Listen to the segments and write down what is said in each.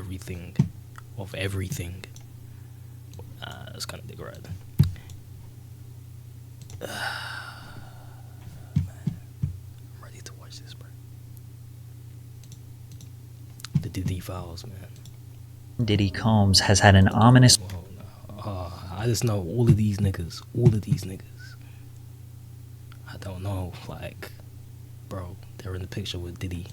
everything. Of everything. That's kind of dick right. Man, I'm ready to watch this, bro. The Diddy Files, man. Diddy Combs has had an ominous... I just know all of these niggas. I don't know, like, bro, they're in the picture with Diddy.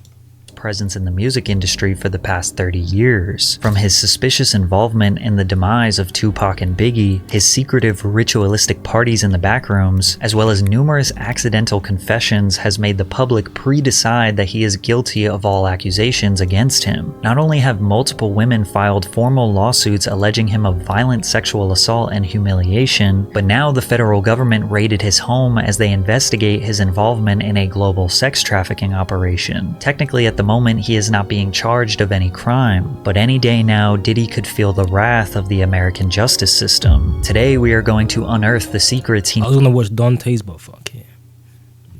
presence in the music industry for the past 30 years. From his suspicious involvement in the demise of Tupac and Biggie, his secretive ritualistic parties in the backrooms, as well as numerous accidental confessions, has made the public pre-decide that he is guilty of all accusations against him. Not only have multiple women filed formal lawsuits alleging him of violent sexual assault and humiliation, but now the federal government raided his home as they investigate his involvement in a global sex trafficking operation. Technically, at the moment, he is not being charged of any crime, but any day now, Diddy could feel the wrath of the American justice system. Today, we are going to unearth the secrets he I was gonna watch Dante's, but fuck it.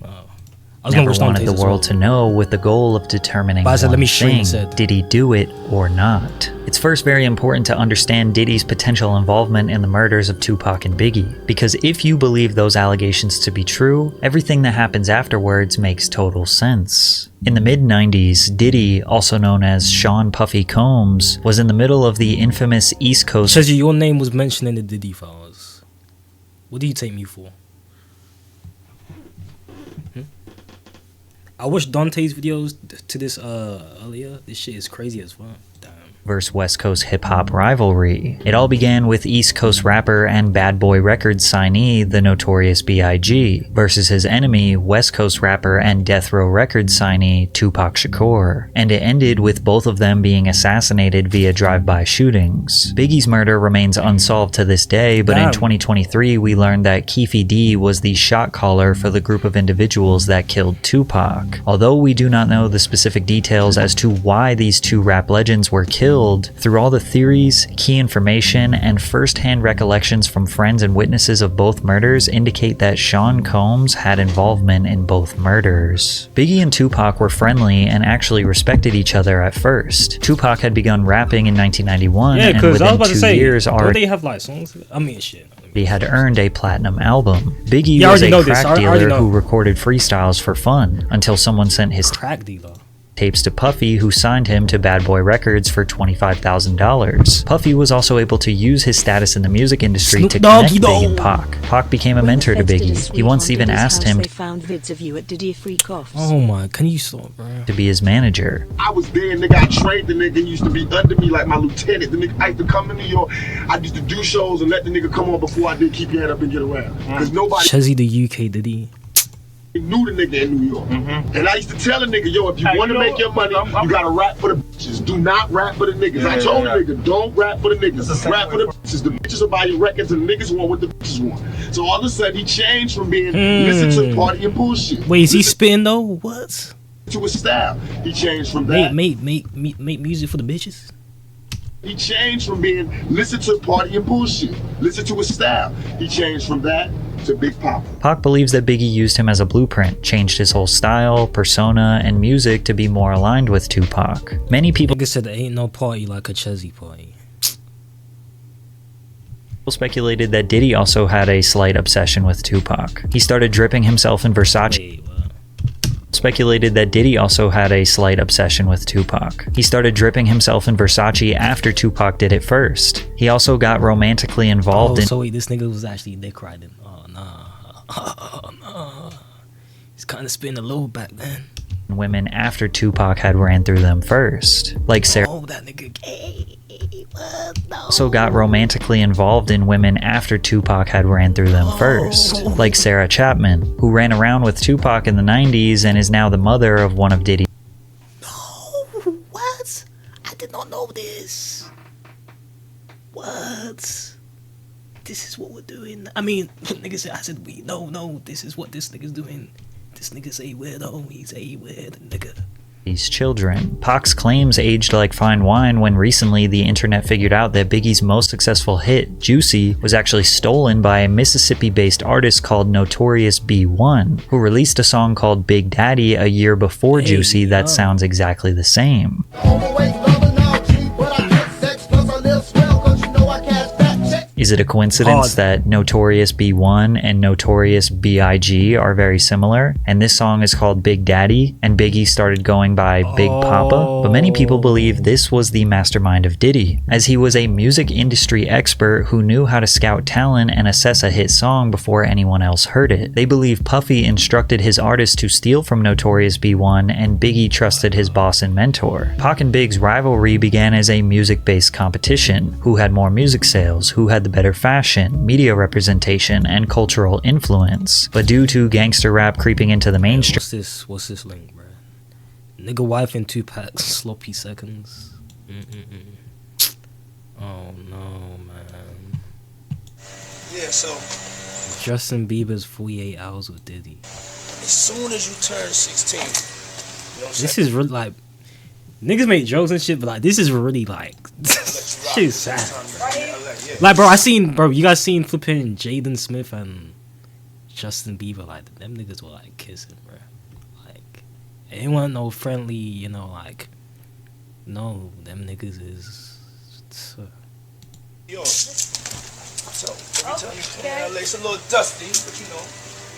I was never gonna watch wanted Dante's the world to know, with the goal of determining But I said, one let me shrink thing: said. did he do it or not? It's first very important to understand Diddy's potential involvement in the murders of Tupac and Biggie, because if you believe those allegations to be true, everything that happens afterwards makes total sense. In the mid-90s, Diddy, also known as Sean Puffy Combs, was in the middle of the infamous East Coast... Shazzy, your name was mentioned in the Diddy Files. What do you take me for? I watched Dante's videos to this earlier. This shit is crazy as fuck. Damn. versus West Coast hip-hop rivalry. It all began with East Coast rapper and Bad Boy Records signee, the Notorious B.I.G., versus his enemy, West Coast rapper and Death Row Records signee, Tupac Shakur. And it ended with both of them being assassinated via drive-by shootings. Biggie's murder remains unsolved to this day, but in 2023 we learned that Keefe D was the shot caller for the group of individuals that killed Tupac. Although we do not know the specific details as to why these two rap legends were killed, through all the theories, key information, and first-hand recollections from friends and witnesses of both murders indicate that Sean Combs had involvement in both murders. Biggie and Tupac were friendly and actually respected each other at first. Tupac had begun rapping in 1991, and within 2 years already they have like songs. I mean, shit. He had earned a platinum album. Biggie was a crack dealer who recorded freestyles for fun until someone sent his Crack dealer. tapes to Puffy, who signed him to Bad Boy Records for $25,000. Puffy was also able to use his status in the music industry to connect Big and Pac. Pac became a mentor to Biggie. He once even asked him Oh my, can you stop, bro? to be his manager. I was there, nigga. I trained the nigga. Used to be under me like my lieutenant. The nigga I used to come to New York. I used to do shows and let the nigga come on before I did Keep Your Head Up and Get Around. Because nobody Chezzy the UK Diddy. knew the nigga in New York. And I used to tell the nigga, yo, if you want to make your money, you gotta rap for the bitches. Do not rap for the niggas. I told the nigga, don't rap for the niggas. Rap for the bitches. The bitches will buy your records and the niggas want what the bitches want. So all of a sudden, he changed from being listen to party and bullshit. Wait, is he spitting though? What? To his style. He changed from that. Make music for the bitches? He changed from being listen to party and bullshit. Listen to his style. He changed from that to Big Papa. Pac believes that Biggie used him as a blueprint, changed his whole style, persona, and music to be more aligned with Tupac. Many people Nigga said there ain't no party like a Chezzy party. speculated that Diddy also had a slight obsession with Tupac. He started dripping himself in Versace. Wait, what? Speculated that Diddy also had a slight obsession with Tupac. He started dripping himself in Versace after Tupac did it first. He also got romantically involved in... So wait, this nigga was actually dick riding. Oh, nah. Oh, nah. He's kind of spitting a low back then. women after Tupac had ran through them first. Like Sarah... Oh, that nigga gay. What? No. Also got romantically involved in women after Tupac had ran through them first. Like Sarah Chapman, who ran around with Tupac in the 90s and is now the mother of one of Diddy's... No, what? I did not know this. What? This is what we're doing. I mean, nigga said, I said, no, this is what this nigga's doing. This nigga's a weirdo, he's a weird nigga. These children. Pac's claims aged like fine wine when recently the internet figured out that Biggie's most successful hit, Juicy, was actually stolen by a Mississippi-based artist called Notorious B.I.G., who released a song called Big Daddy a year before Juicy that sounds exactly the same. Overweight, loving now, G, but I Is it a coincidence that Notorious B1 and Notorious B.I.G. are very similar? And this song is called Big Daddy, and Biggie started going by Big Papa? But many people believe this was the mastermind of Diddy, as he was a music industry expert who knew how to scout talent and assess a hit song before anyone else heard it. They believe Puffy instructed his artists to steal from Notorious B1, and Biggie trusted his boss and mentor. Pac and Big's rivalry began as a music-based competition. Who had more music sales? Who had the better fashion, media representation, and cultural influence? But due to gangster rap creeping into the mainstream... What's this link, bro? Nigga wife and Tupac sloppy seconds. Oh no, man. Yeah, so Justin Bieber's 48 hours with Diddy. as soon as you turn 16, you know what I'm This saying? is really like niggas make jokes and shit, but like this is really like shit's sad. Like, bro, you guys seen flipping Jaden Smith and Justin Bieber, like them niggas were like kissing, bro. Like, ain't want no friendly, you know, like, no, them niggas is. Yo, so every time you come in LA, it's a little dusty, but you know.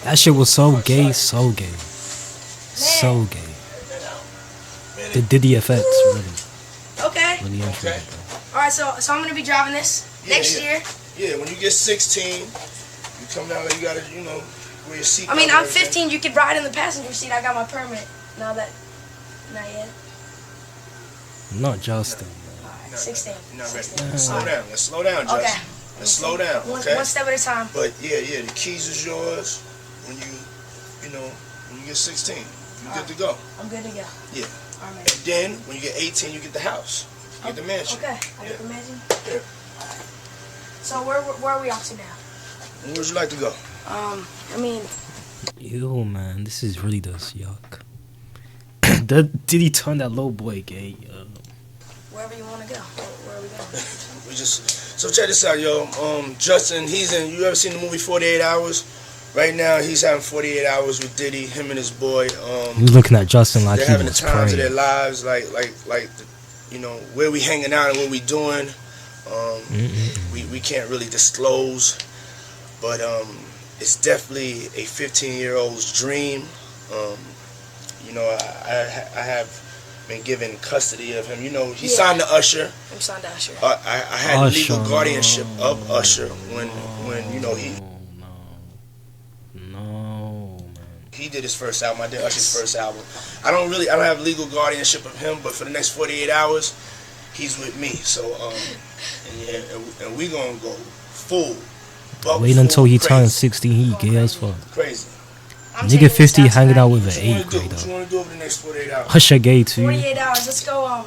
That shit was so gay, so gay, so gay. The Diddy effects, really, Okay. really intriguing, bro. All right, so I'm gonna be driving this next year. Yeah, when you get 16, you come down there, you gotta, you know, wear your seat. I mean, I'm 15. You could ride in the passenger seat. I got my permit. Not yet. Not Justin. All right, 16. You're not ready. 16. Let's slow down. Let's slow down, Justin. Okay. Let's slow down, One okay? step at a time. But yeah, the keys is yours when you know, when you get 16. You good to go. I'm good to go. Yeah. All right. And then when you get 18, you get the house. You get the mansion. Okay. I get the mansion. Yeah. So where are we off to now? And where would you like to go? I mean, Ew, man, this is really does yuck. Diddy turn that little boy gay? wherever you want to go. Where are we going? We just so check this out, yo. Justin, he's in. You ever seen the movie 48 Hours? Right now, he's having 48 hours with Diddy. Him and his boy. He's looking at Justin like They're he having the was times of their praying. lives, like, you know, where we hanging out and what we doing. We can't really disclose, but it's definitely a 15-year-old's dream. You know, I have been given custody of him. You know, he signed to Usher. I'm signed to Usher. I had Usher, legal guardianship of Usher when you know No, man. he did his first album. I did Usher's first album. I don't have legal guardianship of him, but for the next 48 hours, he's with me. So and we gonna go full. Wait until he turns 16. He gay as fuck. Crazy. I'm Nigga taking 50 this hanging out outside. with What an you wanna 8th do? What you grader. wanna do over the next 48 hours? Usher gay too. 48 hours. Let's go.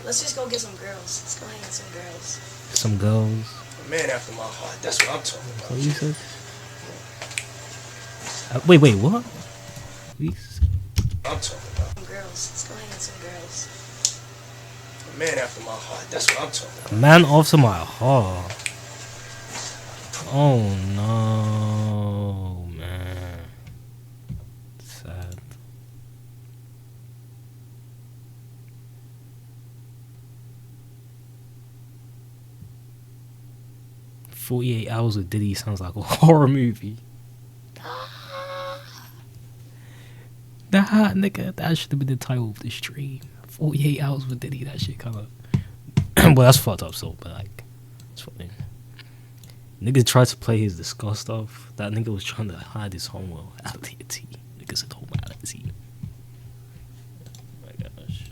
Let's just go get some girls. Let's go hang with some girls. Some girls. A man after my heart. That's what I'm talking about. What you said? Wait, what? Please. I'm talking about. Some girls. Let's go hang with some girls. A man after my heart. That's what I'm talking about. Man after my heart. Oh no, man. Sad. "48 Hours with Diddy" sounds like a horror movie. Nah, nigga, that should have been the title of the stream. 48 Hours with Diddy. That shit kind of. Well, that's fucked up. So, but like, it's funny. Nigga tried to play his disgust off. That nigga was trying to hide his homoality. Nigga said homoality. Oh my gosh.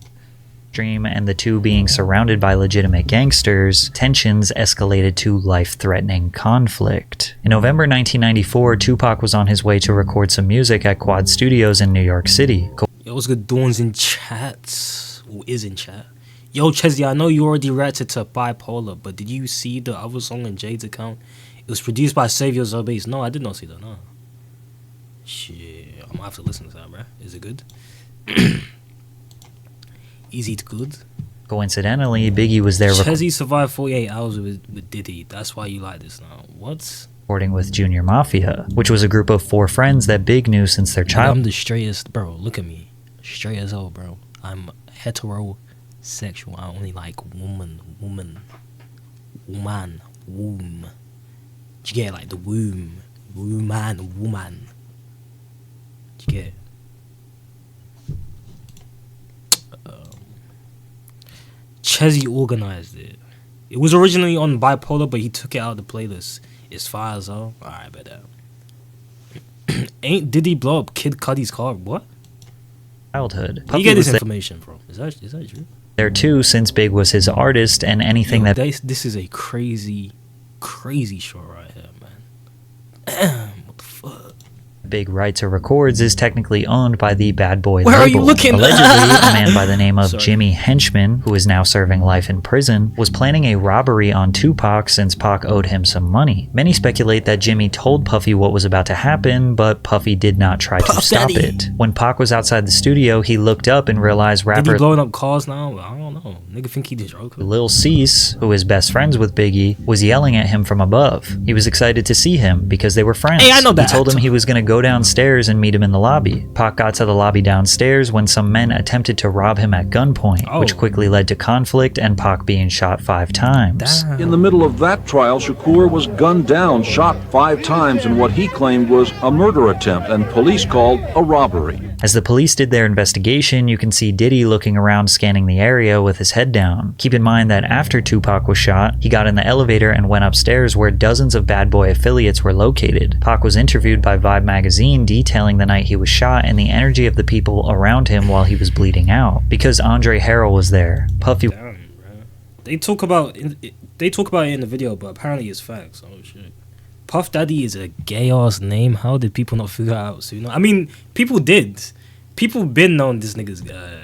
And the two being surrounded by legitimate gangsters, tensions escalated to life-threatening conflict. In November 1994, Tupac was on his way to record some music at Quad Studios in New York City. Yo, what's good doings in chat? Who is in chat? Yo, Chesney, I know you already reacted to Bipolar, but did you see the other song in Jade's account? It was produced by Savior Zerbass. No, I did not see that, no. Shit, I'm gonna have to listen to that, bruh. Is it good? Easy to good. Coincidentally, Biggie was there Chesney survived 48 hours with Diddy. That's why you like this now. What? recording with Junior Mafia, which was a group of 4 friends that Big knew since their I'm childhood. the straightest, bro. Look at me. Straight as hell, bro. I'm heterosexual. I only like womb. Did you get like the woman? Did you get? Chezzy organized it. It was originally on Bipolar, but he took it out of the playlist. It's fire as hell. Alright, bet that. Ain't Diddy blow up Kid Cudi's car? What? Childhood. Where you get this information from? Is that true? There too, since Big was his artist, and anything this is a crazy short right here, man. What the fuck? Big writes or records is technically owned by the Bad Boy Where label. are you looking? Allegedly, a man by the name of Jimmy Henchman, who is now serving life in prison, was planning a robbery on Tupac since Pac owed him some money. Many speculate that Jimmy told Puffy what was about to happen, but Puffy did not try to stop it. When Pac was outside the studio, he looked up and realized rapper Did he blowing up cars now? I don't know. Nigga think he just drove. Lil Cease, who is best friends with Biggie, was yelling at him from above. He was excited to see him because they were friends. Hey, I know that. He told him he was going to go downstairs and meet him in the lobby. Pac got to the lobby downstairs when some men attempted to rob him at gunpoint, which quickly led to conflict and Pac being shot 5 times. In the middle of that trial, Shakur was gunned down, shot 5 times in what he claimed was a murder attempt and police called a robbery. As the police did their investigation, you can see Diddy looking around scanning the area with his head down. Keep in mind that after Tupac was shot, he got in the elevator and went upstairs where dozens of Bad Boy affiliates were located. Pac was interviewed by Vibe magazine detailing the night he was shot and the energy of the people around him while he was bleeding out. Because Andre Harrell was there, Puffy... Damn, bro. They talk about it in the video, but apparently it's facts. Oh shit. Puff Daddy is a gay ass name. How did people not figure out sooner? I mean, people did. People been known this nigga's gay.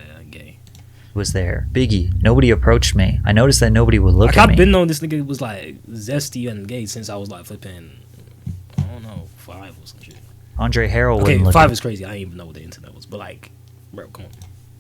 was there. Biggie, nobody approached me. I noticed that nobody would look at me. I've been known this nigga was like zesty and gay since I was like flipping, I don't know, 5 or some shit. Andre Harrell Okay, wouldn't look 5 at is crazy. I didn't even know what the internet was, but like, bro, come on.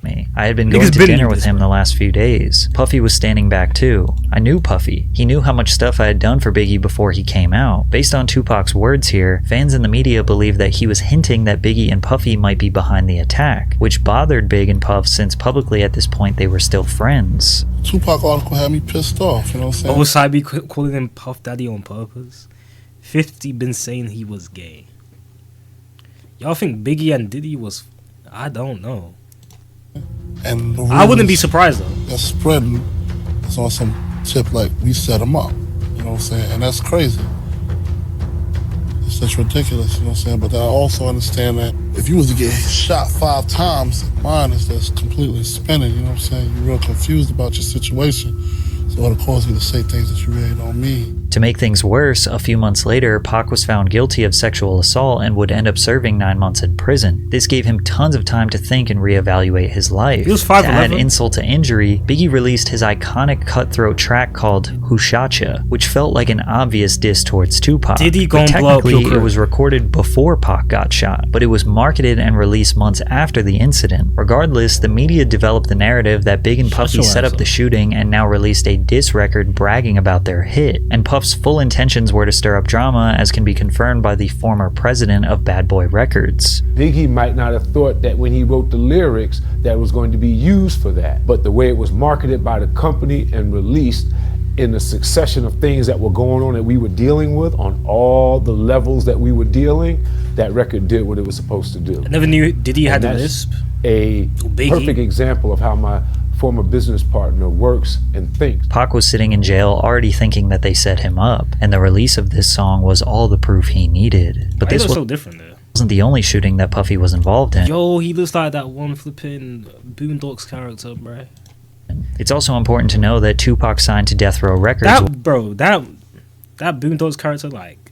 me. I had been going to dinner with him the last few days. Puffy was standing back too. I knew Puffy. He knew how much stuff I had done for Biggie before he came out. Based on Tupac's words here, fans in the media believe that he was hinting that Biggie and Puffy might be behind the attack, which bothered Big and Puff since publicly at this point they were still friends. Tupac article had me pissed off, you know what I'm saying? Oh, was Cybe calling him Puff Daddy on purpose? 50 been saying he was gay. Y'all think Biggie and Diddy was... I don't know. And I wouldn't be surprised though. That's spreading. It's on some tip like we set them up. You know what I'm saying? And that's crazy. It's just ridiculous, you know what I'm saying? But I also understand that if you was to get shot 5 times, mine is just completely spinning, you know what I'm saying? You're real confused about your situation. So it'll cause you to say things that you really don't mean. To make things worse, a few months later, Pac was found guilty of sexual assault and would end up serving 9 months in prison. This gave him tons of time to think and reevaluate his life. He was 5'11". To add insult to injury, Biggie released his iconic cutthroat track called Who Shot Ya, which felt like an obvious diss towards Tupac. Diddy but gon' blow up your technically, it crib. was recorded before Pac got shot, but it was marketed and released months after the incident. Regardless, the media developed the narrative that Big and Puffy set up the shooting and now released a diss record bragging about their hit. And Puff's full intentions were to stir up drama, as can be confirmed by the former president of Bad Boy Records. Biggie might not have thought that when he wrote the lyrics that it was going to be used for that, but the way it was marketed by the company and released in the succession of things that were going on that we were dealing with on all the levels that we were dealing, that record did what it was supposed to do. I never knew Diddy had the lisp. A perfect example of how my former business partner works and thinks. Pac was sitting in jail already thinking that they set him up, and the release of this song was all the proof he needed. But this was so different there. Wasn't the only shooting that Puffy was involved in. Yo, he looks like that one flipping Boondocks character, bro. It's also important to know that Tupac signed to Death Row Records. That Boondocks character, like,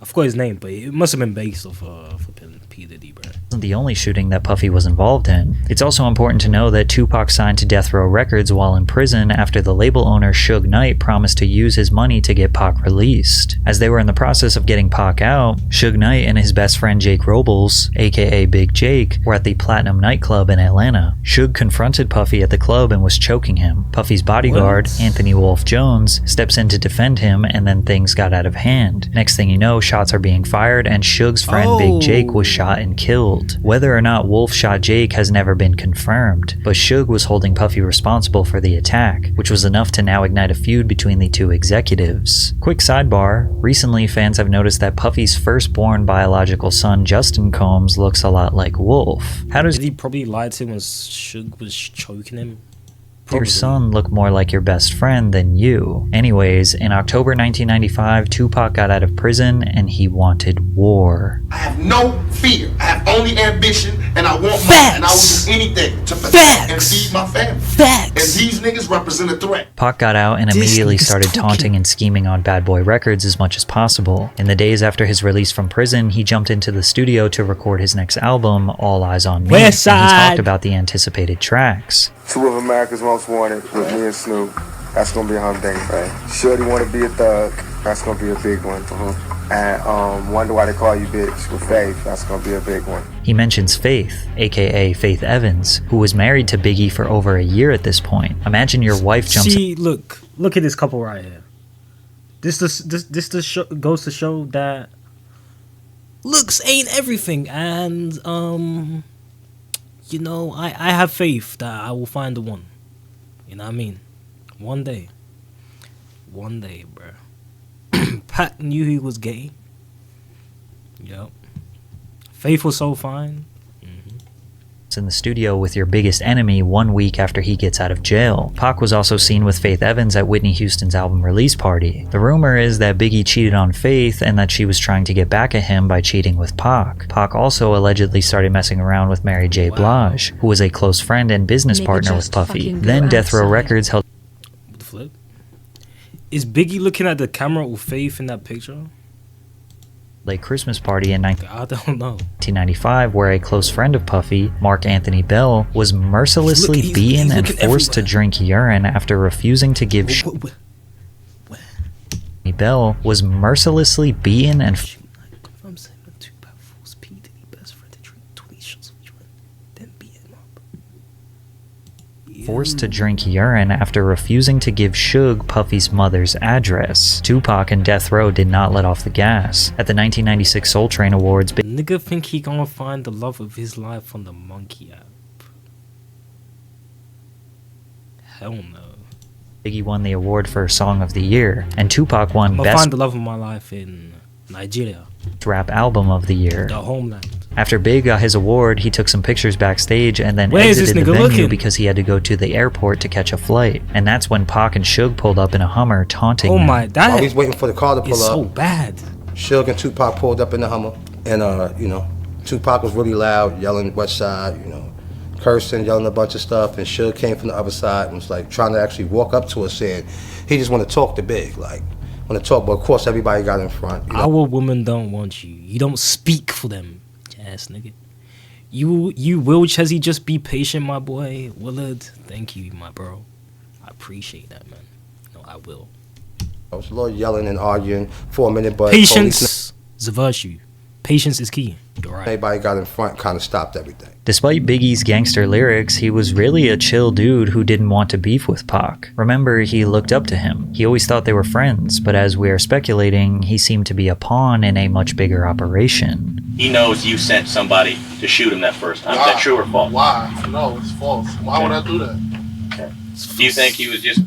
I forgot his name, but it must have been based off flipping P. Diddy, bro. Wasn't the only shooting that Puffy was involved in. It's also important to know that Tupac signed to Death Row Records while in prison after the label owner Suge Knight promised to use his money to get Pac released. As they were in the process of getting Pac out, Suge Knight and his best friend Jake Robles, aka Big Jake, were at the Platinum nightclub in Atlanta. Suge confronted Puffy at the club and was choking him. Puffy's bodyguard, Anthony Wolf Jones, steps in to defend him, and then things got out of hand. Next thing you know, shots are being fired and Suge's friend Big Jake was shot shot and killed. Whether or not Wolf shot Jake has never been confirmed, but Suge was holding Puffy responsible for the attack, which was enough to now ignite a feud between the two executives. Quick sidebar, recently fans have noticed that Puffy's firstborn biological son Justin Combs looks a lot like Wolf. How does Did he probably lied to him when Suge was choking him? your son look more like your best friend than you? Anyways, in October 1995, Tupac got out of prison and he wanted war. I have no fear. I have only ambition, and I want more, and I will do anything to protect and feed my family. And these niggas represent a threat. Pac got out and immediately started taunting and scheming on Bad Boy Records as much as possible. In the days after his release from prison, he jumped into the studio to record his next album, All Eyes on Me, and he talked about the anticipated tracks. Two of America's Most Wanted with me and Snoop. That's gonna be a humdinger, right? Shorty Wanna Be a Thug. That's gonna be a big one. And Wonder Why They Call You Bitch with Faith. That's gonna be a big one. He mentions Faith, aka Faith Evans, who was married to Biggie for over a year at this point. Imagine your wife jumps. See, look at this couple right here. This goes to show that looks ain't everything, and you know, I have faith that I will find the one. You know what I mean? One day, bro. Pat knew he was gay. Yep. Faith was so fine. In the studio with your biggest enemy 1 week after he gets out of jail. Pac was also seen with Faith Evans at Whitney Houston's album release party. The rumor is that Biggie cheated on Faith and that she was trying to get back at him by cheating with Pac. Pac also allegedly started messing around with Mary J. Blige, who was a close friend and business partner with Puffy. Then Death Row Records held the flip. Is Biggie looking at the camera with Faith in that picture? a Christmas party in I don't know. 1995 where a close friend of Puffy, Mark Anthony Bell, was mercilessly beaten and forced to drink urine after refusing to give Bell was mercilessly beaten and forced to drink urine after refusing to give Suge Puffy's mother's address. Tupac and Death Row did not let off the gas. At the 1996 Soul Train Awards, nigga think he gonna find the love of his life on the Monkey app. Hell no. Biggie won the award for Song of the Year, and Tupac won I'll Best find the love of my life in Nigeria. Rap Album of the Year. The homeland. After Big got his award, he took some pictures backstage and then Where is exited this the nigga venue looking? because he had to go to the airport to catch a flight. And that's when Pac and Suge pulled up in a Hummer taunting Oh him. my, that While he's waiting for the car to pull is up, so bad. Suge and Tupac pulled up in the Hummer, and Tupac was really loud, yelling West Side, cursing, yelling a bunch of stuff, and Suge came from the other side and was like trying to actually walk up to us saying he just want to talk to Big, like want to talk, but of course everybody got in front. Our women don't want you. You don't speak for them, ass nigga. You will Chezzy, just be patient, my boy. Willard, thank you, my bro. I appreciate that, man. No, I will. I was a little yelling and arguing for a minute, but Patience is a virtue. Patience is key. You're right. everybody got in front, kind of stopped everything. Despite Biggie's gangster lyrics, he was really a chill dude who didn't want to beef with Pac. Remember, he looked up to him. He always thought they were friends, but as we are speculating, he seemed to be a pawn in a much bigger operation. He knows you sent somebody to shoot him that first time. Is that true or false? Why? No, it's false. Why would I do that? Okay. Do you think he was just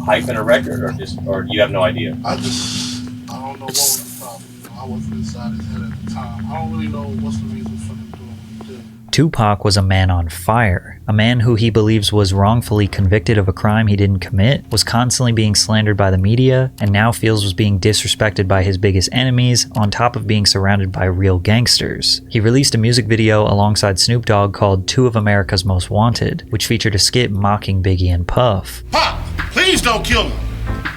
hyping a record, or you have no idea? I don't know what was the problem. I wasn't inside his head at the time. I don't really know what's the reason for him doing what he did. Tupac was a man on fire. A man who he believes was wrongfully convicted of a crime he didn't commit, was constantly being slandered by the media, and now feels was being disrespected by his biggest enemies, on top of being surrounded by real gangsters. He released a music video alongside Snoop Dogg called Two of America's Most Wanted, which featured a skit mocking Biggie and Puff. Pop, please don't kill me.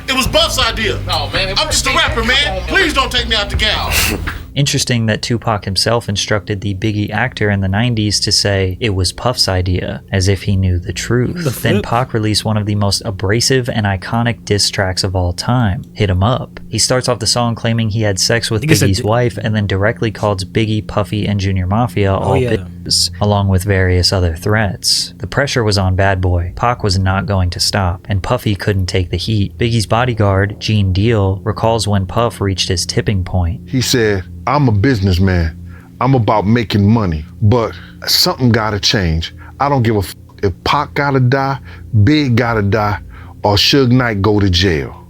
It was Buff's idea. No, man. I'm just a rapper, man. Please don't take me out the game. Interesting that Tupac himself instructed the Biggie actor in the 90s to say it was Puff's idea, as if he knew the truth. Then Pac released one of the most abrasive and iconic diss tracks of all time, Hit 'Em Up. He starts off the song claiming he had sex with Biggie's wife and then directly calls Biggie, Puffy, and Junior Mafia all bitches, along with various other threats. The pressure was on Bad Boy. Pac was not going to stop, and Puffy couldn't take the heat. Biggie's bodyguard, Gene Deal, recalls when Puff reached his tipping point. He said, "I'm a businessman. I'm about making money, but something gotta change. I don't give a if Pac gotta die, Big gotta die, or Suge Knight go to jail.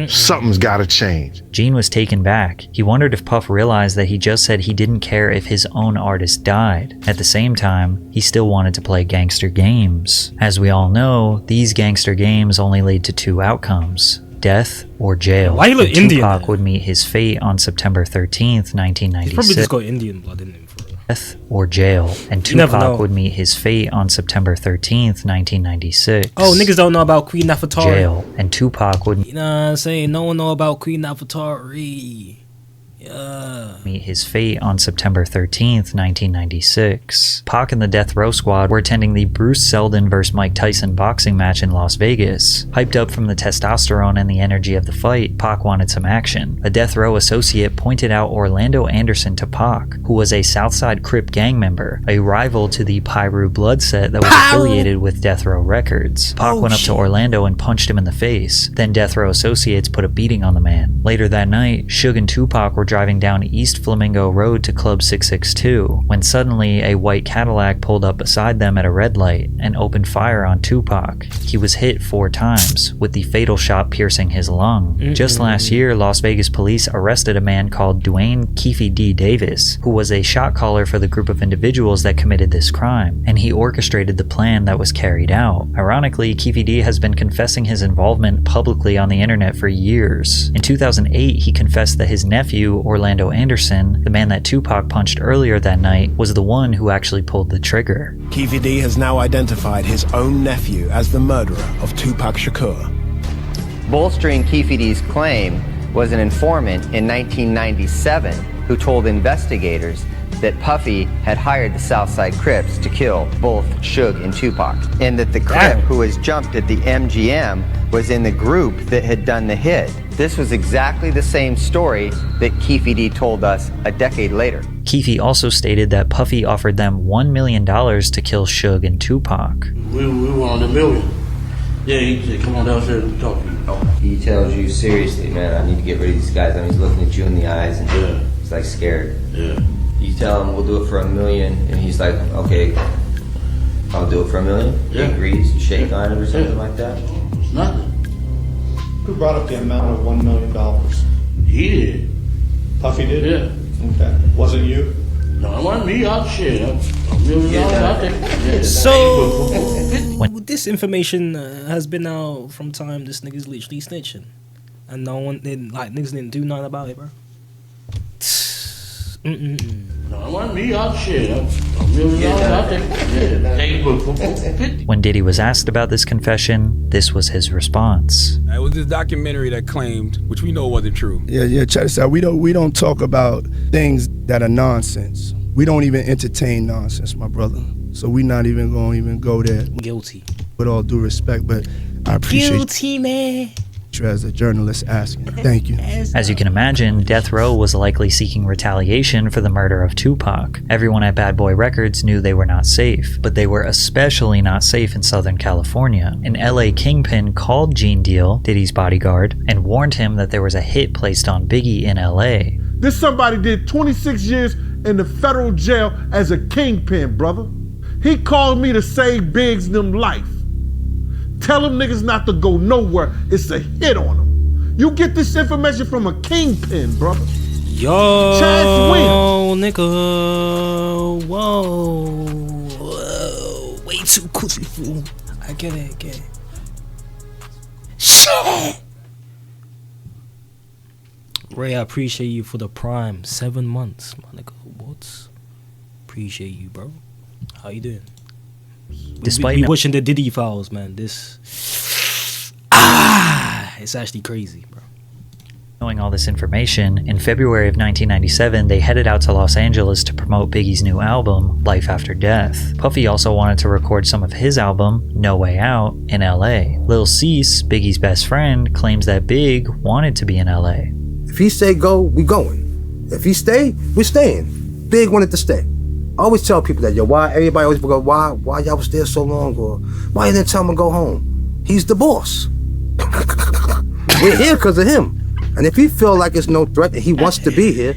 Something's gotta change. Gene was taken back. He wondered if Puff realized that he just said he didn't care if his own artist died. At the same time, he still wanted to play gangster games. As we all know, these gangster games only lead to two outcomes: death or jail. Why you look Indian? Tupac would meet his fate on September 13th, 1996. He probably just got Indian blood in him. Death or jail, and Tupac would meet his fate on September 13th, 1996. Oh, niggas don't know about Queen Nefertari. Jail, and Tupac would, you know what I'm saying? No one know about Queen Nefertari. meet his fate on September 13th, 1996. Pac and the Death Row Squad were attending the Bruce Seldon vs. Mike Tyson boxing match in Las Vegas. Hyped up from the testosterone and the energy of the fight, Pac wanted some action. A Death Row associate pointed out Orlando Anderson to Pac, who was a Southside Crip gang member, a rival to the Pyru Blood set that was affiliated with Death Row Records. Pac went up to Orlando and punched him in the face. Then Death Row associates put a beating on the man. Later that night, Suge and Tupac were driving down East Flamingo Road to Club 662, when suddenly a white Cadillac pulled up beside them at a red light and opened fire on Tupac. He was hit 4 times, with the fatal shot piercing his lung. Just last year, Las Vegas police arrested a man called Dwayne Keefe D. Davis, who was a shot caller for the group of individuals that committed this crime, and he orchestrated the plan that was carried out. Ironically, Keefe D. has been confessing his involvement publicly on the internet for years. In 2008, he confessed that his nephew, Orlando Anderson, the man that Tupac punched earlier that night, was the one who actually pulled the trigger. Keefe D has now identified his own nephew as the murderer of Tupac Shakur. Bolstering Keefe D's claim was an informant in 1997 who told investigators that Puffy had hired the Southside Crips to kill both Suge and Tupac, and that the Crip who was jumped at the MGM was in the group that had done the hit. This was exactly the same story that Keefe D told us a decade later. Keefe also stated that Puffy offered them $1 million to kill Suge and Tupac. We wanted $1 million. Yeah, he said, come on downstairs and talk to you. He tells you, seriously, man, I need to get rid of these guys. I mean, he's looking at you in the eyes and he's like scared. Yeah. You tell him we'll do it for $1 million, and he's like, okay, I'll do it for $1 million. Yeah. He agrees. You shake on it or something like that. It's nothing. Who brought up the amount of $1 million? He did. Puffy did? Yeah. Okay. Was it you? No, it wasn't me. I'll shit. $1 million out there. Yeah. So, this information has been out from time this nigga's literally snitching. And no one didn't, like, niggas didn't do nothing about it, bro. No, it wasn't me. I'll shit. $1 million out there. Yeah. Take it for 50. When Diddy was asked about this confession, this was his response. It was this documentary that claimed, which we know wasn't true. Yeah, check this out. We don't talk about things that are nonsense. We don't even entertain nonsense, my brother. So we're not even going to even go there. Guilty. With all due respect, but I appreciate Guilty, man. you as a journalist asking. Thank you. As you can imagine, Death Row was likely seeking retaliation for the murder of Tupac. Everyone at Bad Boy Records knew they were not safe, but they were especially not safe in Southern California. An LA kingpin called Gene Deal, Diddy's bodyguard, and warned him that there was a hit placed on Biggie in LA. This somebody did 26 years in the federal jail as a kingpin, brother. He called me to save Biggs' them life. Tell them niggas not to go nowhere. It's a hit on them. You get this information from a kingpin, brother. Yo, Chaz win. Nigga. Whoa. Way too coochie, fool. I get it. Shit. Ray, I appreciate you for the prime 7 months, my nigga. What? Appreciate you, bro. How you doing? Despite we watching the Diddy files, man. This it's actually crazy, bro. Knowing all this information, in February of 1997, they headed out to Los Angeles to promote Biggie's new album, Life After Death. Puffy also wanted to record some of his album, No Way Out, in LA. Lil Cease, Biggie's best friend, claims that Big wanted to be in LA. If he say go, we going. If he stay, we staying. Big wanted to stay. I always tell people that, yo, why everybody always go, why y'all was there so long, or why you didn't tell him to go home? He's the boss. We're here because of him. And if he feel like it's no threat and he wants to be here.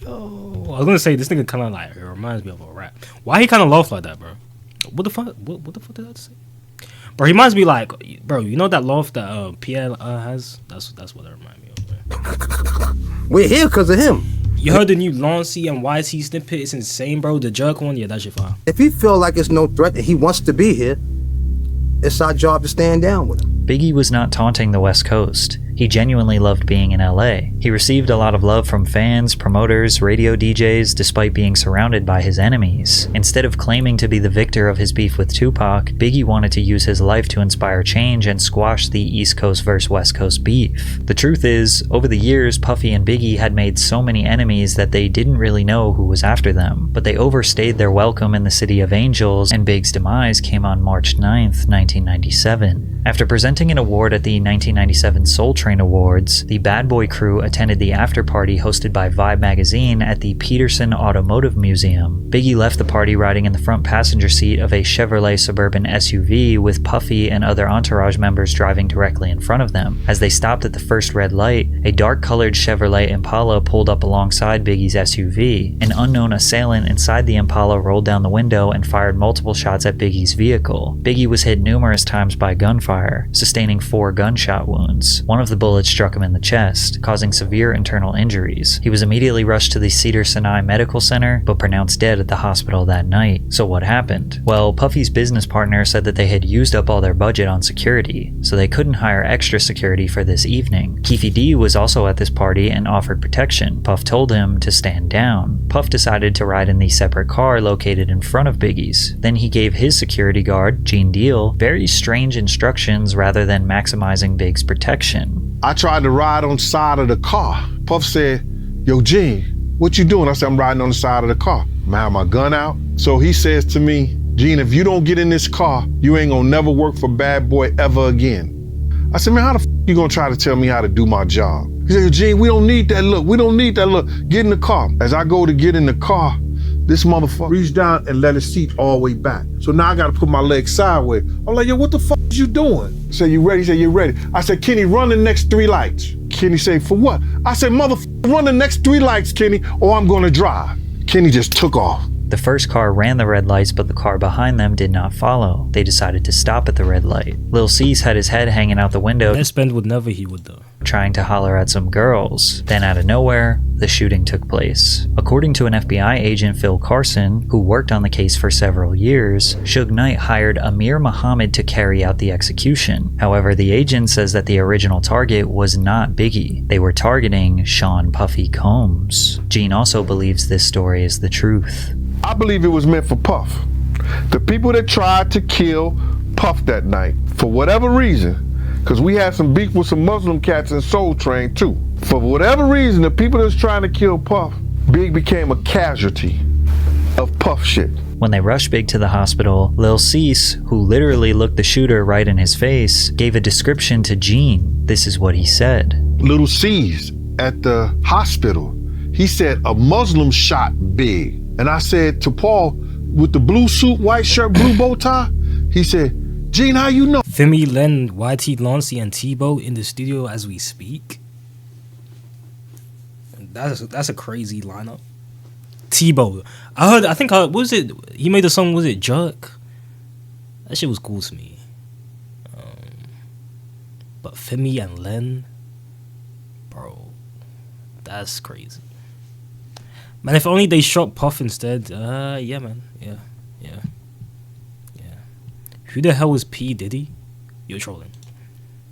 Yo, was gonna say this nigga kind of like it reminds me of a rap. Why he kind of laugh like that, bro? What the fuck? What the fuck did I say? Bro, he reminds me like, bro, you know that laugh that Pierre has? That's what it reminds me of, man. We're here because of him. You heard the new Launcey and YT snippet? It's insane, bro. The jerk one, yeah, that shit fire. If he feel like it's no threat and he wants to be here, it's our job to stand down with him. Biggie was not taunting the West Coast. He genuinely loved being in LA. He received a lot of love from fans, promoters, radio DJs, despite being surrounded by his enemies. Instead of claiming to be the victor of his beef with Tupac, Biggie wanted to use his life to inspire change and squash the East Coast versus West Coast beef. The truth is, over the years, Puffy and Biggie had made so many enemies that they didn't really know who was after them, but they overstayed their welcome in the City of Angels, and Big's demise came on March 9th, 1997. After presenting an award at the 1997 Soul Train Awards, the Bad Boy crew attended the after party hosted by Vibe magazine at the Peterson Automotive Museum. Biggie left the party riding in the front passenger seat of a Chevrolet Suburban SUV with Puffy and other entourage members driving directly in front of them. As they stopped at the first red light, a dark-colored Chevrolet Impala pulled up alongside Biggie's SUV. An unknown assailant inside the Impala rolled down the window and fired multiple shots at Biggie's vehicle. Biggie was hit numerous times by gunfire, sustaining 4 gunshot wounds. One of the bullets struck him in the chest, causing severe internal injuries. He was immediately rushed to the Cedars-Sinai Medical Center, but pronounced dead at the hospital that night. So what happened? Well, Puffy's business partner said that they had used up all their budget on security, so they couldn't hire extra security for this evening. Keefe D was also at this party and offered protection. Puff told him to stand down. Puff decided to ride in the separate car located in front of Biggie's. Then he gave his security guard, Gene Deal, very strange instructions rather than maximizing Big's protection. I tried to ride on the side of the car. Puff said, yo, Gene, what you doing? I said, I'm riding on the side of the car. I have my gun out. So he says to me, Gene, if you don't get in this car, you ain't gonna never work for Bad Boy ever again. I said, man, how the f you gonna try to tell me how to do my job? He said, Gene, we don't need that look. We don't need that look. Get in the car. As I go to get in the car, this motherfucker reached down and let his seat all the way back. So now I gotta put my legs sideways. I'm like, yo, what the fuck is you doing? He said, you ready? He said, you ready? I said, Kenny, run the next 3 lights. Kenny said, for what? I said, motherfucker, run the next 3 lights, Kenny, or I'm gonna drive. Kenny just took off. The first car ran the red lights, but the car behind them did not follow. They decided to stop at the red light. Lil Cease had his head hanging out the window. That spend would never he would though. Trying to holler at some girls. Then out of nowhere, the shooting took place. According to an FBI agent, Phil Carson, who worked on the case for several years, Suge Knight hired Amir Muhammad to carry out the execution. However, the agent says that the original target was not Biggie. They were targeting Sean Puffy Combs. Gene also believes this story is the truth. I believe it was meant for Puff. The people that tried to kill Puff that night, for whatever reason, because we had some beef with some Muslim cats in Soul Train too. For whatever reason, the people that's trying to kill Puff, Big became a casualty of Puff shit. When they rushed Big to the hospital, Lil Cease, who literally looked the shooter right in his face, gave a description to Gene. This is what he said. Little Cease at the hospital, he said a Muslim shot Big. And I said to Paul, with the blue suit, white shirt, blue bow tie, he said, Gene, how you know? Femi, Len, YT, Launcey, and Tebow in the studio as we speak. That's a crazy lineup. Tebow, I think what was it? He made the song. Was it Jerk? That shit was cool to me. But Femi and Len, bro, that's crazy. Man, if only they shot Puff instead. Yeah, man. Yeah. Who the hell was P. Diddy? You're trolling.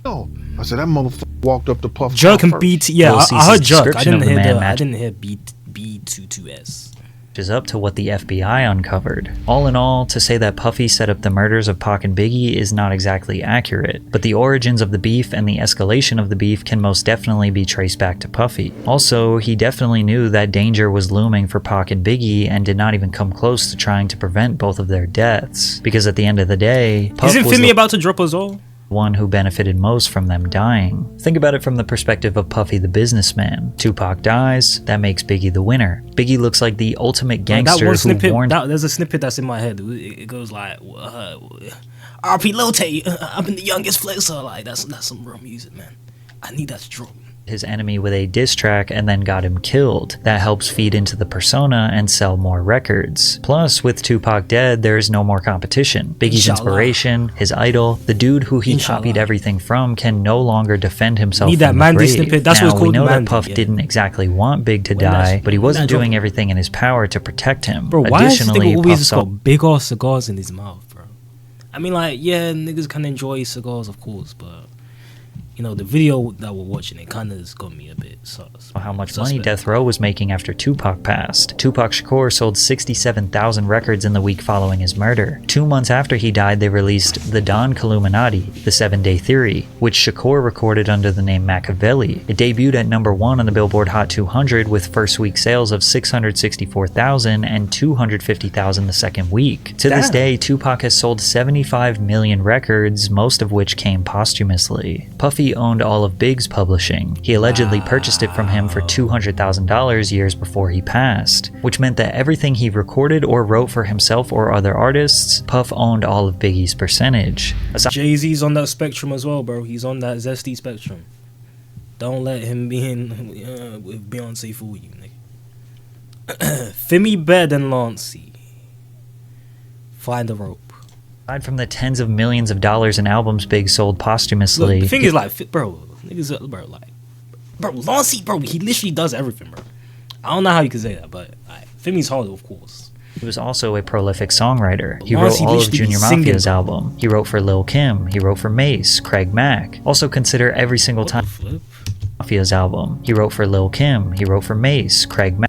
No. I said, that motherfucker walked up to Puff. Jerk and BT. Yeah, I heard Jerk. I didn't hear B22S. Is up to what the FBI uncovered. All in all, to say that Puffy set up the murders of Pac and Biggie is not exactly accurate, but the origins of the beef and the escalation of the beef can most definitely be traced back to Puffy. Also, he definitely knew that danger was looming for Pac and Biggie and did not even come close to trying to prevent both of their deaths, because at the end of the day, Puff isn't Femi about to drop us all? One who benefited most from them dying. Think about it from the perspective of Puffy the businessman. Tupac dies, that makes Biggie the winner. Biggie looks like the ultimate gangster that one snippet, who warned... there's a snippet that's in my head. It goes like, RP Lote, I've been the youngest flexer. Like, that's some real music, man. I need that to drop. his enemy with a diss track and then got him killed. That helps feed into the persona and sell more records. Plus, with Tupac dead, there is no more competition. Biggie's inspiration, his idol, the dude who he copied everything from, can no longer defend himself Need that from the Mandy grave. snippet. That's now, what's called we know Mandy, that Puff yeah. didn't exactly want Big to die, but he wasn't doing everything in his power to protect him. Bro, why is this Additionally, nigga always Puff just saw got big ass cigars in his mouth, bro? I mean, like, yeah, niggas can enjoy cigars, of course, but you know, the video that we're watching, it kind of has got me a bit sus. how much money Death Row was making after Tupac passed. Tupac Shakur sold 67,000 records in the week following his murder. 2 months after he died, they released The Don Killuminati, The 7-Day Theory, which Shakur recorded under the name Machiavelli. It debuted at #1 on the Billboard Hot 200 with first week sales of 664,000 and 250,000 the second week. To this day, Tupac has sold 75 million records, most of which came posthumously. Puffy owned all of Big's publishing. He allegedly purchased it from him for $200,000 years before he passed, which meant that everything he recorded or wrote for himself or other artists, Puff owned all of Biggie's percentage. Jay-Z's on that spectrum as well, bro. He's on that zesty spectrum. Don't let him be in with Beyonce fool you, nigga. Fimi better than Lancey. Find a rope. Aside from the tens of millions of dollars in albums Big sold posthumously, Look, the thing is, like, bro, niggas, bro, Lancey, bro, he literally does everything, bro. I don't know how you can say that, but Fimi's hard, of course. he was also a prolific songwriter. He Lancey wrote all of literally Junior be singing, Mafia's bro. album. He wrote for Lil' Kim. He wrote for Mace, Craig Mack. Also consider every single time Mafia's album. He wrote for Lil' Kim. He wrote for Mace, Craig Mack.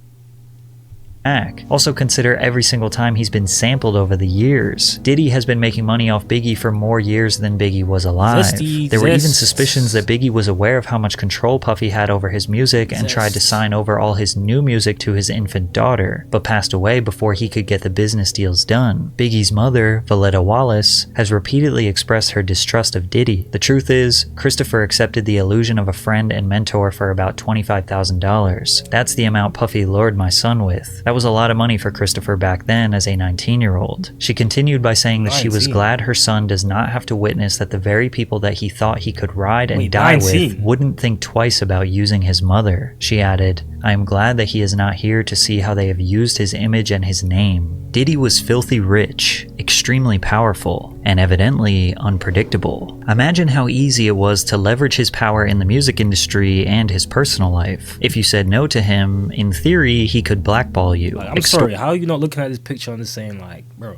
Also consider every single time he's been sampled over the years. Diddy has been making money off Biggie for more years than Biggie was alive. There were even suspicions that Biggie was aware of how much control Puffy had over his music and tried to sign over all his new music to his infant daughter, but passed away before he could get the business deals done. Biggie's mother, Valletta Wallace, has repeatedly expressed her distrust of Diddy. The truth is, Christopher accepted the illusion of a friend and mentor for about $25,000. That's the amount Puffy lured my son with. That was a lot of money for Christopher back then as a 19-year-old. She continued by saying that she was glad her son does not have to witness that the very people that he thought he could ride and die with wouldn't think twice about using his mother. She added, "I am glad that he is not here to see how they have used his image and his name." Diddy was filthy rich, extremely powerful, and evidently unpredictable. Imagine how easy it was to leverage his power in the music industry and his personal life. If you said no to him, in theory, he could blackball you. Like, I'm sorry, how are you not looking at this picture and just saying, like, bro,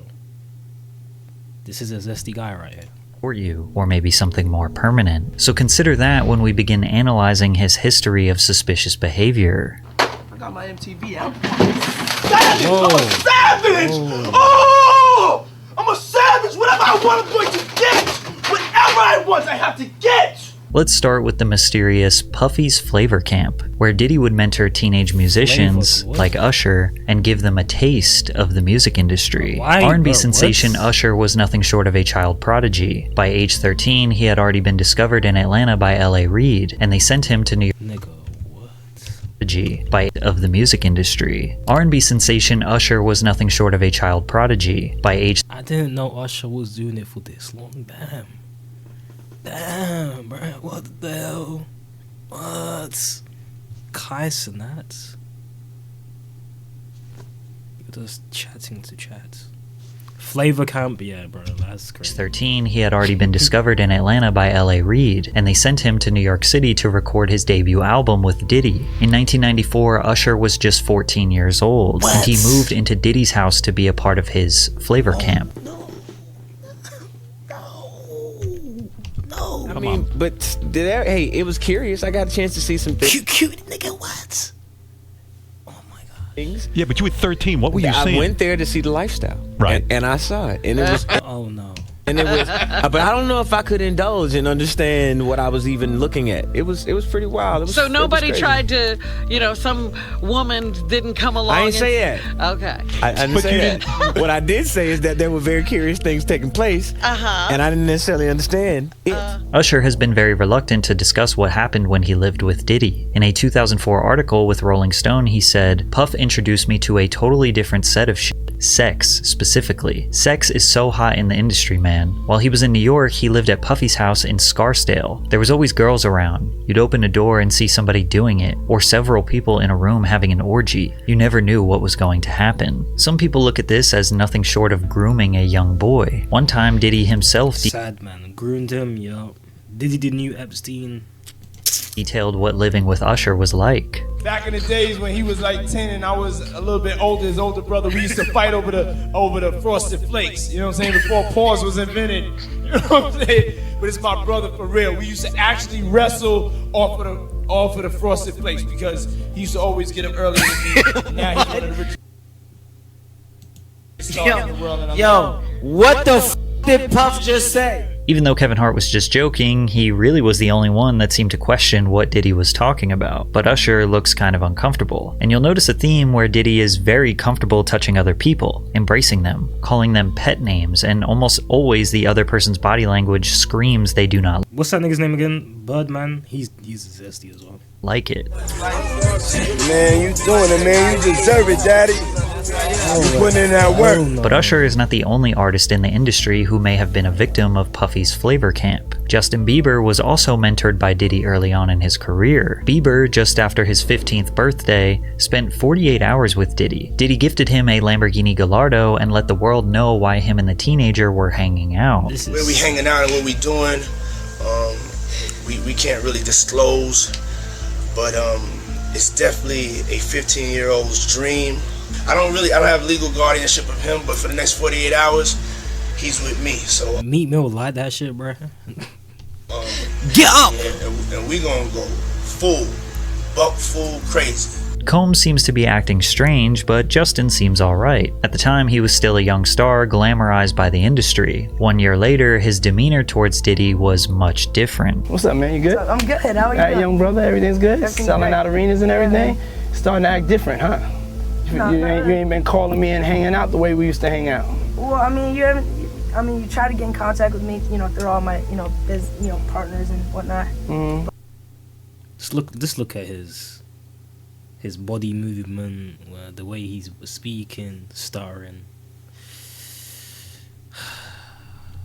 this is a zesty guy right here? Or you, or maybe something more permanent. So consider that when we begin analyzing his history of suspicious behavior. I got my MTV out. Savage! I'm a savage! Oh! I'm a savage! Whatever I want, I'm going to get! Whatever I want, I have to get! Let's start with the mysterious Puffy's Flavor Camp, where Diddy would mentor teenage musicians like Usher and give them a taste of the music industry. R&B sensation Usher was nothing short of a child prodigy. By age 13, he had already been discovered in Atlanta by L.A. Reid, and they sent him to New York of the music industry. R&B sensation Usher was nothing short of a child prodigy. By age I didn't know Usher was doing it for this long. Damn, bro. What the hell? What? Kai Sinat? You're just chatting to chat. Flavor Camp, yeah, bro, that's crazy. 13, he had already been discovered in Atlanta by L.A. Reid, and they sent him to New York City to record his debut album with Diddy. In 1994, Usher was just 14 years old, and he moved into Diddy's house to be a part of his Flavor Camp. I mean, but hey, it was curious. I got a chance to see some things. Cute nigga, what? Things. Yeah, but you were 13. What were you seeing? I went there to see the lifestyle. Right. And I saw it. And it was. Oh, no. And it was, but I don't know if I could indulge and understand what I was even looking at. It was pretty wild. So nobody tried to, some woman didn't come along. I didn't say that. Okay. I didn't say that. What I did say is that there were very curious things taking place, and I didn't necessarily understand it. Usher has been very reluctant to discuss what happened when he lived with Diddy. In a 2004 article with Rolling Stone, he said, "Puff introduced me to a totally different set of shit. sex specifically. Sex is so hot in the industry, man. While he was in New York, he lived at Puffy's house in Scarsdale. There was always girls around. You'd open a door and see somebody doing it, or several people in a room having an orgy. You never knew what was going to happen. Some people look at this as nothing short of grooming a young boy. One time, Diddy himself sad man, groomed him, yo. Diddy the new Epstein. Detailed what living with Usher was like. Back in the days when he was like 10 and I was a little bit older, his older brother, we used to fight over the Frosted Flakes. You know what I'm saying? Before pause was invented. You know what I'm saying? But it's my brother for real. We used to actually wrestle off of the Frosted Flakes because he used to always get them earlier than me. Now he's one of the richest stars in the world. Yo, what the f did Puff just say? Even though Kevin Hart was just joking, he really was the only one that seemed to question what Diddy was talking about. But Usher looks kind of uncomfortable. And you'll notice a theme where Diddy is very comfortable touching other people, embracing them, calling them pet names, and almost always the other person's body language screams they do not What's that nigga's name again? Bud, man? He's zesty as well. like it. Man, you doing it, man. You deserve it, daddy. You putting in that work. But Usher is not the only artist in the industry who may have been a victim of Puffy's flavor camp. Justin Bieber was also mentored by Diddy early on in his career. Bieber, just after his 15th birthday, spent 48 hours with Diddy. Diddy gifted him a Lamborghini Gallardo and let the world know why him and the teenager were hanging out. Where we hanging out and what we doing, we can't really disclose, but it's definitely a 15-year-old's dream. I don't have legal guardianship of him, but for the next 48 hours, he's with me. So Meat Mill lied that shit, bro. Get up! And we gonna go full crazy. Combs seems to be acting strange, but Justin seems alright. At the time, he was still a young star, glamorized by the industry. 1 year later, his demeanor towards Diddy was much different. What's up, man? You good? I'm good. How are you? Alright, young brother, everything's good? Everything's Selling great. out arenas and everything? Starting to act different, huh? No, you ain't been calling me and hanging out the way we used to hang out. Well, I mean, you try to get in contact with me, through all my, partners and whatnot. Mm-hmm. Just look at his body movement, the way he's speaking, starring.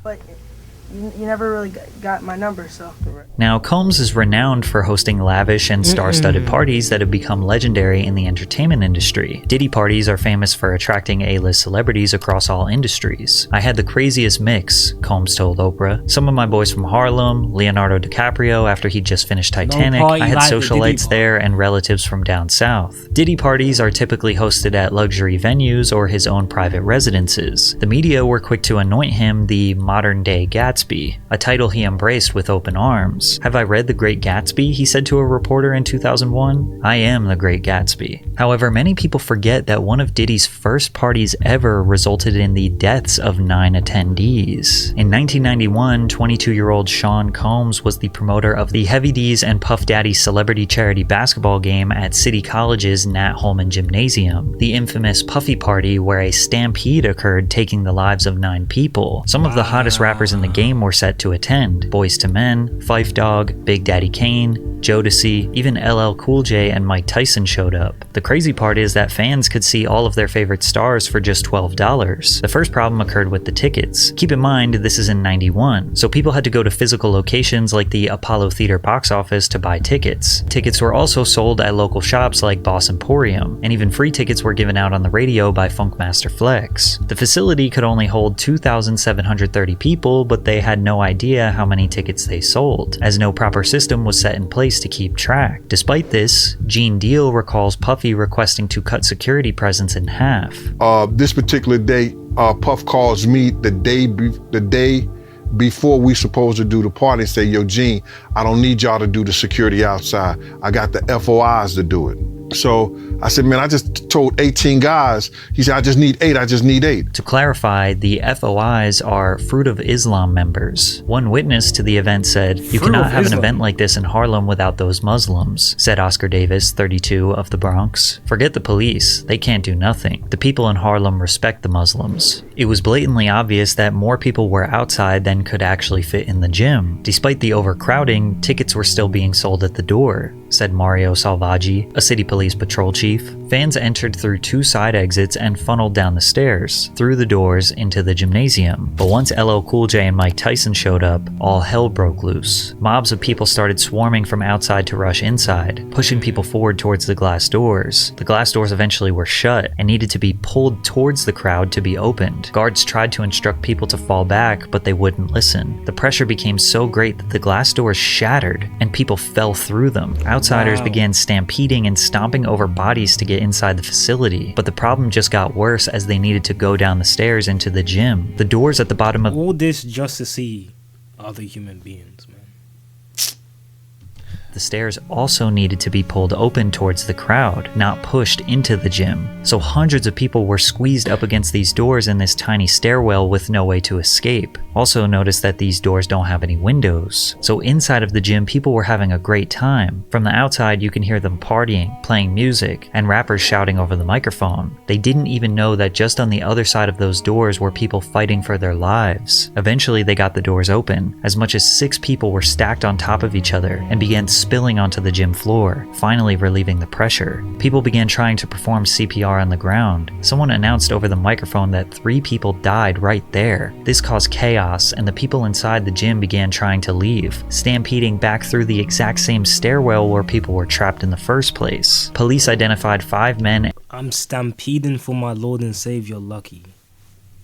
But you never really got my number, so. Now, Combs is renowned for hosting lavish and star-studded parties that have become legendary in the entertainment industry. Diddy parties are famous for attracting A-list celebrities across all industries. I had the craziest mix, Combs told Oprah. Some of my boys from Harlem, Leonardo DiCaprio after he just finished Titanic, I had socialites there and relatives from down south. Diddy parties are typically hosted at luxury venues or his own private residences. The media were quick to anoint him the modern-day Gatsby, a title he embraced with open arms. Have I read The Great Gatsby? He said to a reporter in 2001. I am the Great Gatsby. However, many people forget that one of Diddy's first parties ever resulted in the deaths of 9 attendees. In 1991, 22-year-old Sean Combs was the promoter of the Heavy D's and Puff Daddy celebrity charity basketball game at City College's Nat Holman Gymnasium, the infamous Puffy Party where a stampede occurred taking the lives of 9 people. Some of the hottest rappers in the game were set to attend. Boyz II Men, Phife Dawg, Big Daddy Kane, Jodeci, even LL Cool J and Mike Tyson showed up. The crazy part is that fans could see all of their favorite stars for just $12. The first problem occurred with the tickets. Keep in mind, this is in '91, so people had to go to physical locations like the Apollo Theater box office to buy tickets. Tickets were also sold at local shops like Boss Emporium, and even free tickets were given out on the radio by Funkmaster Flex. The facility could only hold 2,730 people, but they had no idea how many tickets they sold, as no proper system was set in place to keep track. Despite this, Gene Deal recalls Puffy requesting to cut security presence in half. This particular day, Puff calls me the day before we supposed to do the party and say, yo, Gene, I don't need y'all to do the security outside. I got the FOIs to do it. So I said, man, I just told 18 guys. He said, I just need 8. To clarify, the FOIs are Fruit of Islam members. One witness to the event said, you cannot have an event like this in Harlem without those Muslims, said Oscar Davis, 32, of the Bronx. Forget the police. They can't do nothing. The people in Harlem respect the Muslims. It was blatantly obvious that more people were outside than could actually fit in the gym. Despite the overcrowding, tickets were still being sold at the door, said Mario Salvaggi, a city police patrol chief. Fans entered through 2 side exits and funneled down the stairs, through the doors into the gymnasium. But once LL Cool J and Mike Tyson showed up, all hell broke loose. Mobs of people started swarming from outside to rush inside, pushing people forward towards the glass doors. The glass doors eventually were shut and needed to be pulled towards the crowd to be opened. Guards tried to instruct people to fall back, but they wouldn't listen. The pressure became so great that the glass doors shattered and people fell through them. Outsiders began stampeding and stomping over bodies to get inside the facility, but the problem just got worse as they needed to go down the stairs into the gym. The doors at the bottom of all this just to see other human beings, man. The stairs also needed to be pulled open towards the crowd, not pushed into the gym. So hundreds of people were squeezed up against these doors in this tiny stairwell with no way to escape. Also notice that these doors don't have any windows. So inside of the gym, people were having a great time. From the outside, you can hear them partying, playing music, and rappers shouting over the microphone. They didn't even know that just on the other side of those doors were people fighting for their lives. Eventually, they got the doors open. As much as 6 people were stacked on top of each other and began spilling onto the gym floor, finally relieving the pressure. People began trying to perform CPR on the ground. Someone announced over the microphone that 3 people died right there. This caused chaos, and the people inside the gym began trying to leave, stampeding back through the exact same stairwell where people were trapped in the first place. Police identified 5 men. I'm stampeding for my Lord and Savior, Lucky.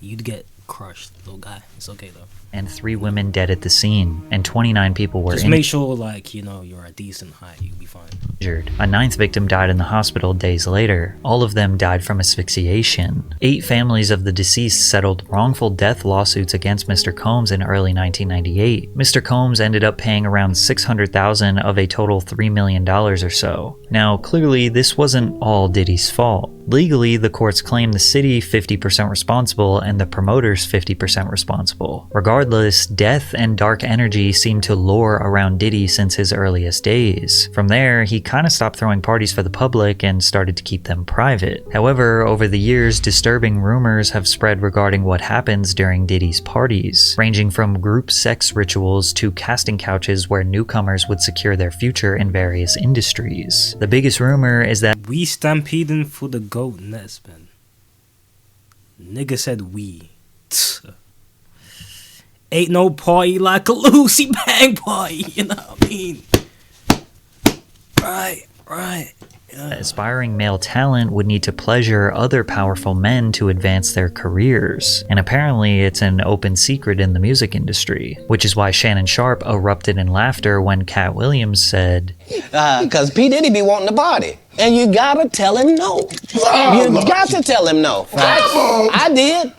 You'd get crushed, little guy. It's okay though. And 3 women dead at the scene, and 29 people were just make sure, like, you know, you're a decent height, you'll be fine. Injured. A 9th victim died in the hospital days later. All of them died from asphyxiation. 8 families of the deceased settled wrongful death lawsuits against Mr. Combs in early 1998. Mr. Combs ended up paying around $600,000 of a total $3 million or so. Now, clearly, this wasn't all Diddy's fault. Legally, the courts claim the city 50% responsible and the promoters 50% responsible. Regardless, death and dark energy seemed to lure around Diddy since his earliest days. From there, he kind of stopped throwing parties for the public and started to keep them private. However, over the years, disturbing rumors have spread regarding what happens during Diddy's parties, ranging from group sex rituals to casting couches where newcomers would secure their future in various industries. The biggest rumor is that we stampeding for the goat nest, man. Nigga said we. Ain't no party like a Lucy Bang party, you know what I mean? Right. Aspiring male talent would need to pleasure other powerful men to advance their careers, and apparently it's an open secret in the music industry, which is why Shannon Sharp erupted in laughter when Cat Williams said, "Cause P. Diddy be wanting the body, and you gotta tell him no. You got to tell him no." I did.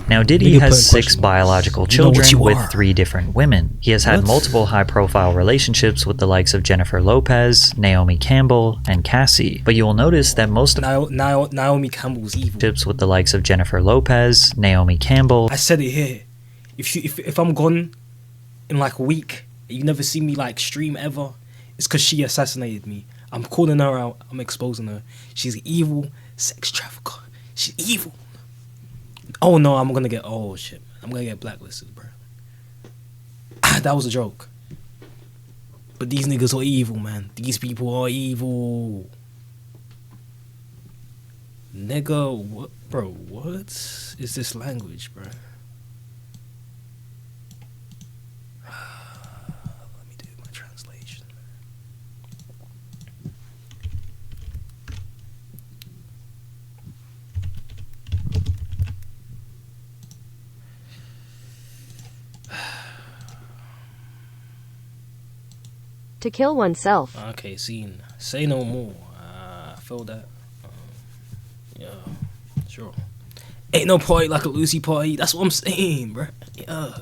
Now, Diddy has 6 biological children with 3 different women. He has had multiple high-profile relationships with the likes of Jennifer Lopez, Naomi Campbell, and Cassie. But you will notice that most of Naomi Campbell's evil. With the likes of Jennifer Lopez, Naomi Campbell. I said it here. If I'm gone in like a week, you never see me like stream ever, it's because she assassinated me. I'm calling her out. I'm exposing her. She's an evil sex trafficker. She's evil. Oh no, I'm gonna get shit. I'm gonna get blacklisted, bro. That was a joke. But these niggas are evil, man. These people are evil. Nigga, what, bro? What is this language, bro? Let me do my translation. To kill oneself. Okay, scene. Say no more. I feel that. Yeah, sure. Ain't no party like a Lucy party. That's what I'm saying, bro. Yeah.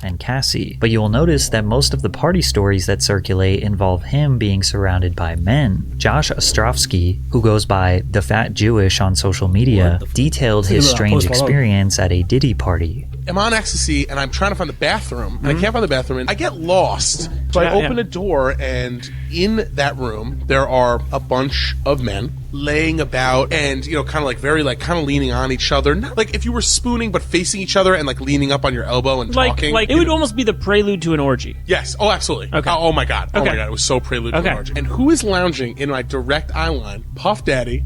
And Cassie. But you will notice that most of the party stories that circulate involve him being surrounded by men. Josh Ostrovsky, who goes by The Fat Jewish on social media, detailed his strange experience at a Diddy party. am on ecstasy and I'm trying to find the bathroom and I can't find the bathroom and I get lost. So I open a door and in that room there are a bunch of men laying about and, you know, kind of like very like kind of leaning on each other. Not like if you were spooning but facing each other and like leaning up on your elbow and talking. Like it would almost be the prelude to an orgy. Yes. Oh, absolutely. Okay. Oh my God. Oh Okay. my God. It was so prelude to an orgy. And who is lounging in my direct eye line? Puff Daddy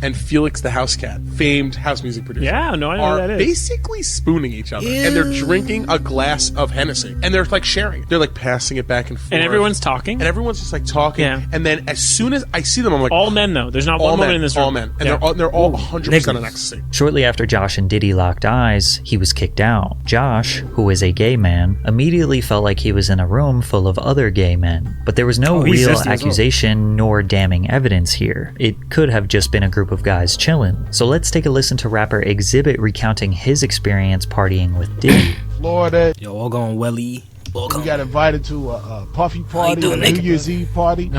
and Felix the House Cat, famed house music producer. Yeah, no, I know are who that is. basically spooning each other. And they're drinking a glass of Hennessy. And they're like sharing. They're like passing it back and forth. And everyone's talking. And everyone's just like talking. Yeah. And then as soon as I see them, I'm like, all men though. There's not all one woman men, in this room. all men. And Yeah. they're all 100% on ecstasy. Shortly after Josh and Diddy locked eyes, he was kicked out. Josh, who is a gay man, immediately felt like he was in a room full of other gay men. But there was no he's real zesty as well. accusation nor damning evidence here. It could have just been a group of guys chilling. So let's take a listen to rapper Exhibit recounting his experience partying with Diddy. Florida. Yo, all going welly. We got invited to a Puffy party, doing, a New nigga? Year's Eve party.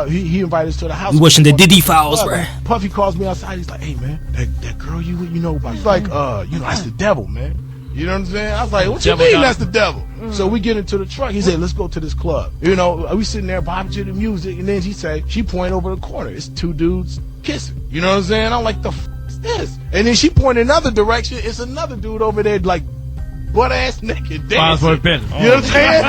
He invited us to the house. We watching the Diddy Files, Club. bruh. Puffy calls me outside. He's like, "Hey man, that girl you know about?" He's like, you know, that's the devil, man. You know what I'm saying? I was like, "What you Devil mean done. that's the devil?" So we get into the truck. He said, "Let's go to this club." You know, we sitting there vibing to the music, and then she point over the corner. It's two dudes kissing. You know what I'm saying? I'm like, "The f is this?" And then she point another direction. It's another dude over there, like butt ass naked dancing. You know what I'm saying?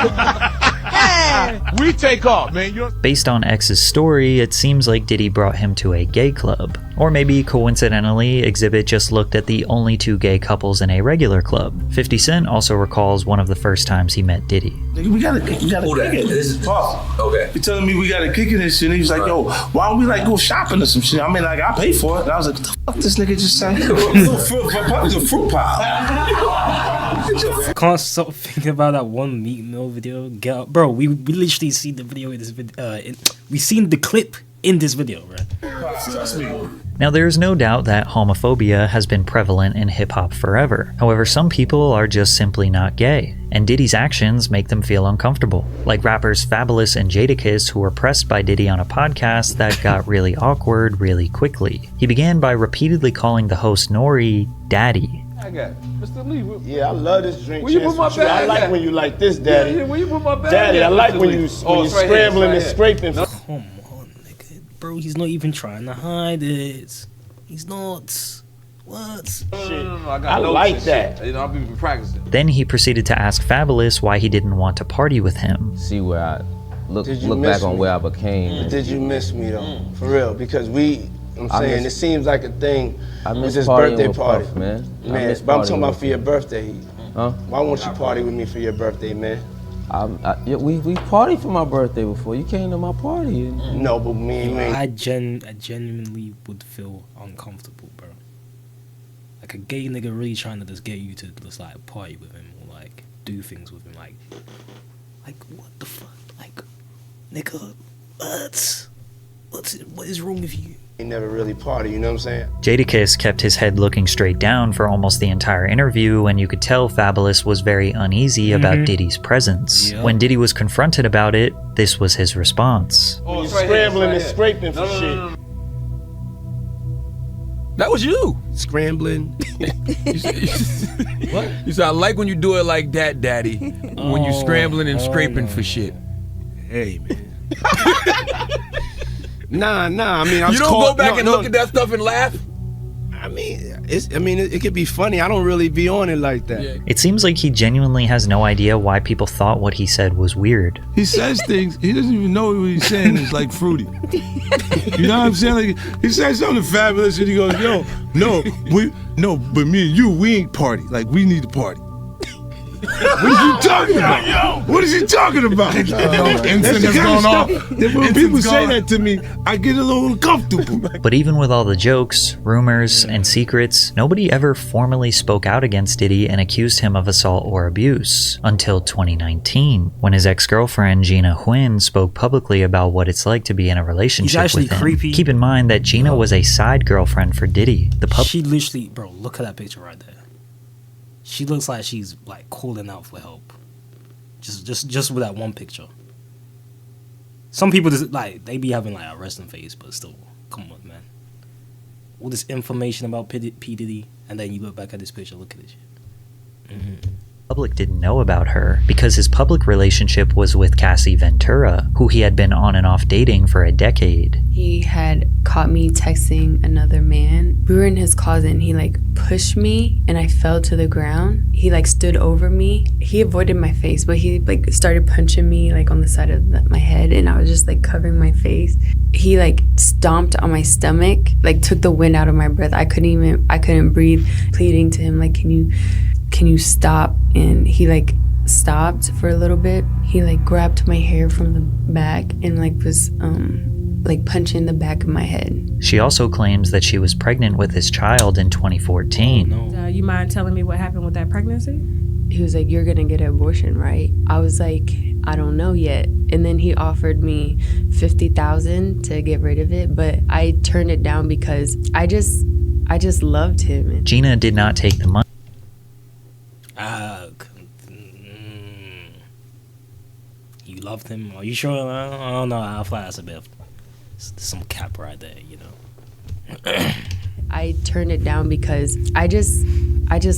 We take off, man. Based on X's story, it seems like Diddy brought him to a gay club. Or maybe coincidentally, Exhibit just looked at the only two gay couples in a regular club. 50 Cent also recalls one of the first times he met Diddy. We gotta kick it. This is Puff. Okay. He telling me we gotta kick it and shit. And he was like, yo, why don't we like go shopping or some shit? I mean, like, I pay for it. And I was like, what the fuck this nigga just said? Puff is a fruit pie. Can't stop thinking about that one Meat Mill video. Bro, we literally seen the video in this video. We seen the clip in this video, right? Now, there is no doubt that homophobia has been prevalent in hip-hop forever. However, some people are just simply not gay, and Diddy's actions make them feel uncomfortable. Like rappers Fabulous and Jadakiss, who were pressed by Diddy on a podcast that got really awkward really quickly. He began by repeatedly calling the host Nori Daddy. I got it. Mr. Lee. Yeah, I love this drink. Where you put my Chance with you. I bag like at? when you like this, Daddy. Yeah, where you put my bag Daddy, at, I like Mr. when Lee? you It's scrambling right and here. scraping. Come on, nigga. Bro, he's not even trying to hide it. He's not. What? No, I like that. You know, I've been practicing. Then he proceeded to ask Fabulous why he didn't want to party with him. See where I look Did you back miss on me? where I became. Did you miss me though? For real, because I'm I saying miss- it seams like a thing. I with miss this partying birthday with party, Puff, man. I Man, miss but I'm partying talking about with for your birthday. Huh? Why won't you party with me for your birthday, man? We partied for my birthday before. You came to my party. No, but me and me. I genuinely would feel uncomfortable, bro. Like a gay nigga really trying to just get you to just like party with him or like do things with him. Like what the fuck? Like, nigga, what is wrong with you? He never really party, you know what I'm saying? Jadakiss kept his head looking straight down for almost the entire interview, and you could tell Fabulous was very uneasy about Diddy's presence. Yep. When Diddy was confronted about it, this was his response. Oh, you're scrambling and scraping for shit. That was you. Scrambling. What? You said, I like when you do it like that, Daddy. When you scrambling and scraping for shit. Hey, man. Nah. I mean, I was You don't go back and look at that stuff and laugh? I mean, it could be funny. I don't really be on it like that. Yeah. It seems like he genuinely has no idea why people thought what he said was weird. He says things, he doesn't even know what he's saying is like fruity. You know what I'm saying? Like, he says something fabulous and he goes, yo, but me and you, we ain't party. Like, we need to party. What is he talking about? What is he talking about? Incense has gone off. When people say that to me, I get a little uncomfortable. But even with all the jokes, rumors, and secrets, nobody ever formally spoke out against Diddy and accused him of assault or abuse until 2019, when his ex-girlfriend Gina Huynh spoke publicly about what it's like to be in a relationship actually with him. creepy. Keep in mind that Gina was a side girlfriend for Diddy. She literally, bro, look at that picture right there. She looks like she's like calling out for help. Just with that one picture. Some people just like they be having like a resting face, but still, come on, man. All this information about P Diddy, and then you look back at this picture. Look at this shit. Public didn't know about her because his public relationship was with Cassie Ventura, who he had been on and off dating for a decade. He had caught me texting another man. We were in his closet and he like pushed me and I fell to the ground. He like stood over me. He avoided my face, but he like started punching me like on the side of my head, and I was just like covering my face. He like stomped on my stomach, like took the wind out of my breath. I couldn't breathe, pleading to him like, can you stop? And he like stopped for a little bit. He like grabbed my hair from the back and like was like punching the back of my head. She also claims that she was pregnant with his child in 2014. You mind telling me what happened with that pregnancy? He was like, you're gonna get an abortion, right? I was like, I don't know yet. And then he offered me $50,000 to get rid of it, but I turned it down because I just loved him. Gina did not take the money. You loved him? Are you sure? I don't know. I feel like that's a bit of some cap right there, you know. I turned it down because I just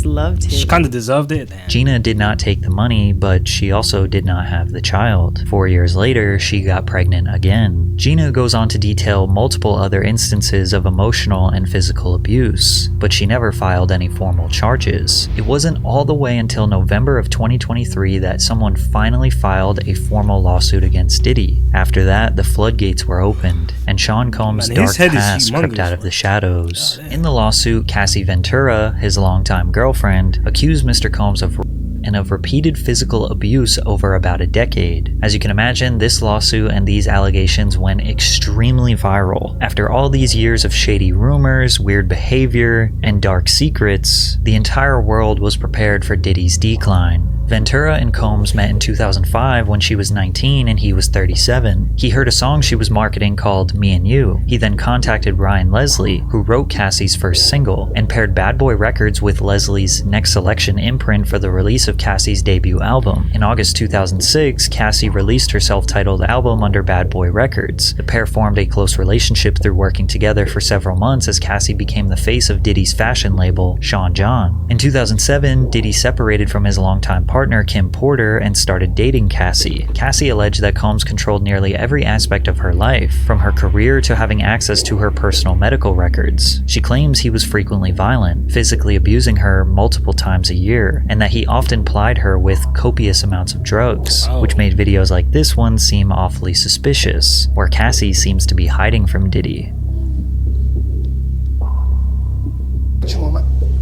loved him. She kind of deserved it. Damn. Gina did not take the money, but she also did not have the child. 4 years later, she got pregnant again. Gina goes on to detail multiple other instances of emotional and physical abuse, but she never filed any formal charges. It wasn't all the way until November of 2023 that someone finally filed a formal lawsuit against Diddy. After that, the floodgates were opened, and Sean Combs' dark past crept out of the shadows. In the lawsuit, Cassie Ventura, his longtime girlfriend, accused Mr. Combs of and of repeated physical abuse over about a decade. As you can imagine, this lawsuit and these allegations went extremely viral. After all these years of shady rumors, weird behavior, and dark secrets, the entire world was prepared for Diddy's decline. Ventura and Combs met in 2005 when she was 19 and he was 37. He heard a song she was marketing called Me and You. He then contacted Ryan Leslie, who wrote Cassie's first single, and paired Bad Boy Records with Leslie's Next Selection imprint for the release of Cassie's debut album. In August 2006, Cassie released her self-titled album under Bad Boy Records. The pair formed a close relationship through working together for several months as Cassie became the face of Diddy's fashion label, Sean John. In 2007, Diddy separated from his longtime partner Kim Porter and started dating Cassie. Cassie alleged that Combs controlled nearly every aspect of her life, from her career to having access to her personal medical records. She claims he was frequently violent, physically abusing her multiple times a year, and that he often plied her with copious amounts of drugs, which made videos like this one seem awfully suspicious, where Cassie seems to be hiding from Diddy.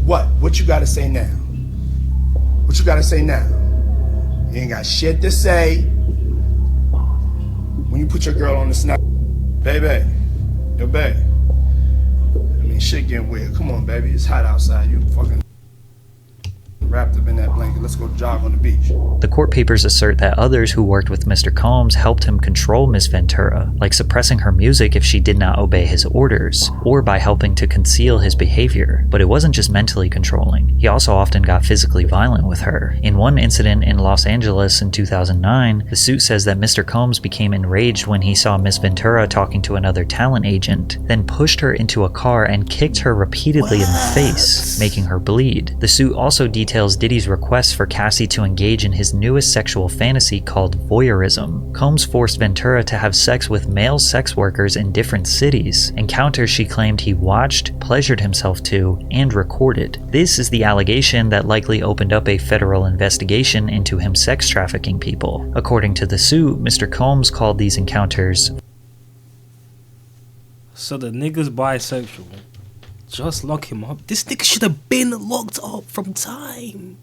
What you gotta say now? What you gotta say now? You ain't got shit to say. When you put your girl on the snap, baby, yo, babe. I mean, shit getting weird. Come on, baby, it's hot outside. You fucking wrapped up in that blanket. Let's go jog on the beach. The court papers assert that others who worked with Mr. Combs helped him control Miss Ventura, like suppressing her music if she did not obey his orders, or by helping to conceal his behavior. But it wasn't just mentally controlling. He also often got physically violent with her. In one incident in Los Angeles in 2009, the suit says that Mr. Combs became enraged when he saw Miss Ventura talking to another talent agent, then pushed her into a car and kicked her repeatedly in the face, making her bleed. The suit also details Diddy's request for Cassie to engage in his newest sexual fantasy called voyeurism. Combs forced Ventura to have sex with male sex workers in different cities, encounters she claimed he watched, pleasured himself to, and recorded. This is the allegation that likely opened up a federal investigation into him sex trafficking people. According to the suit, Mr. Combs called these encounters. So the nigga's bisexual. Just lock him up. This nigga should have been locked up from time.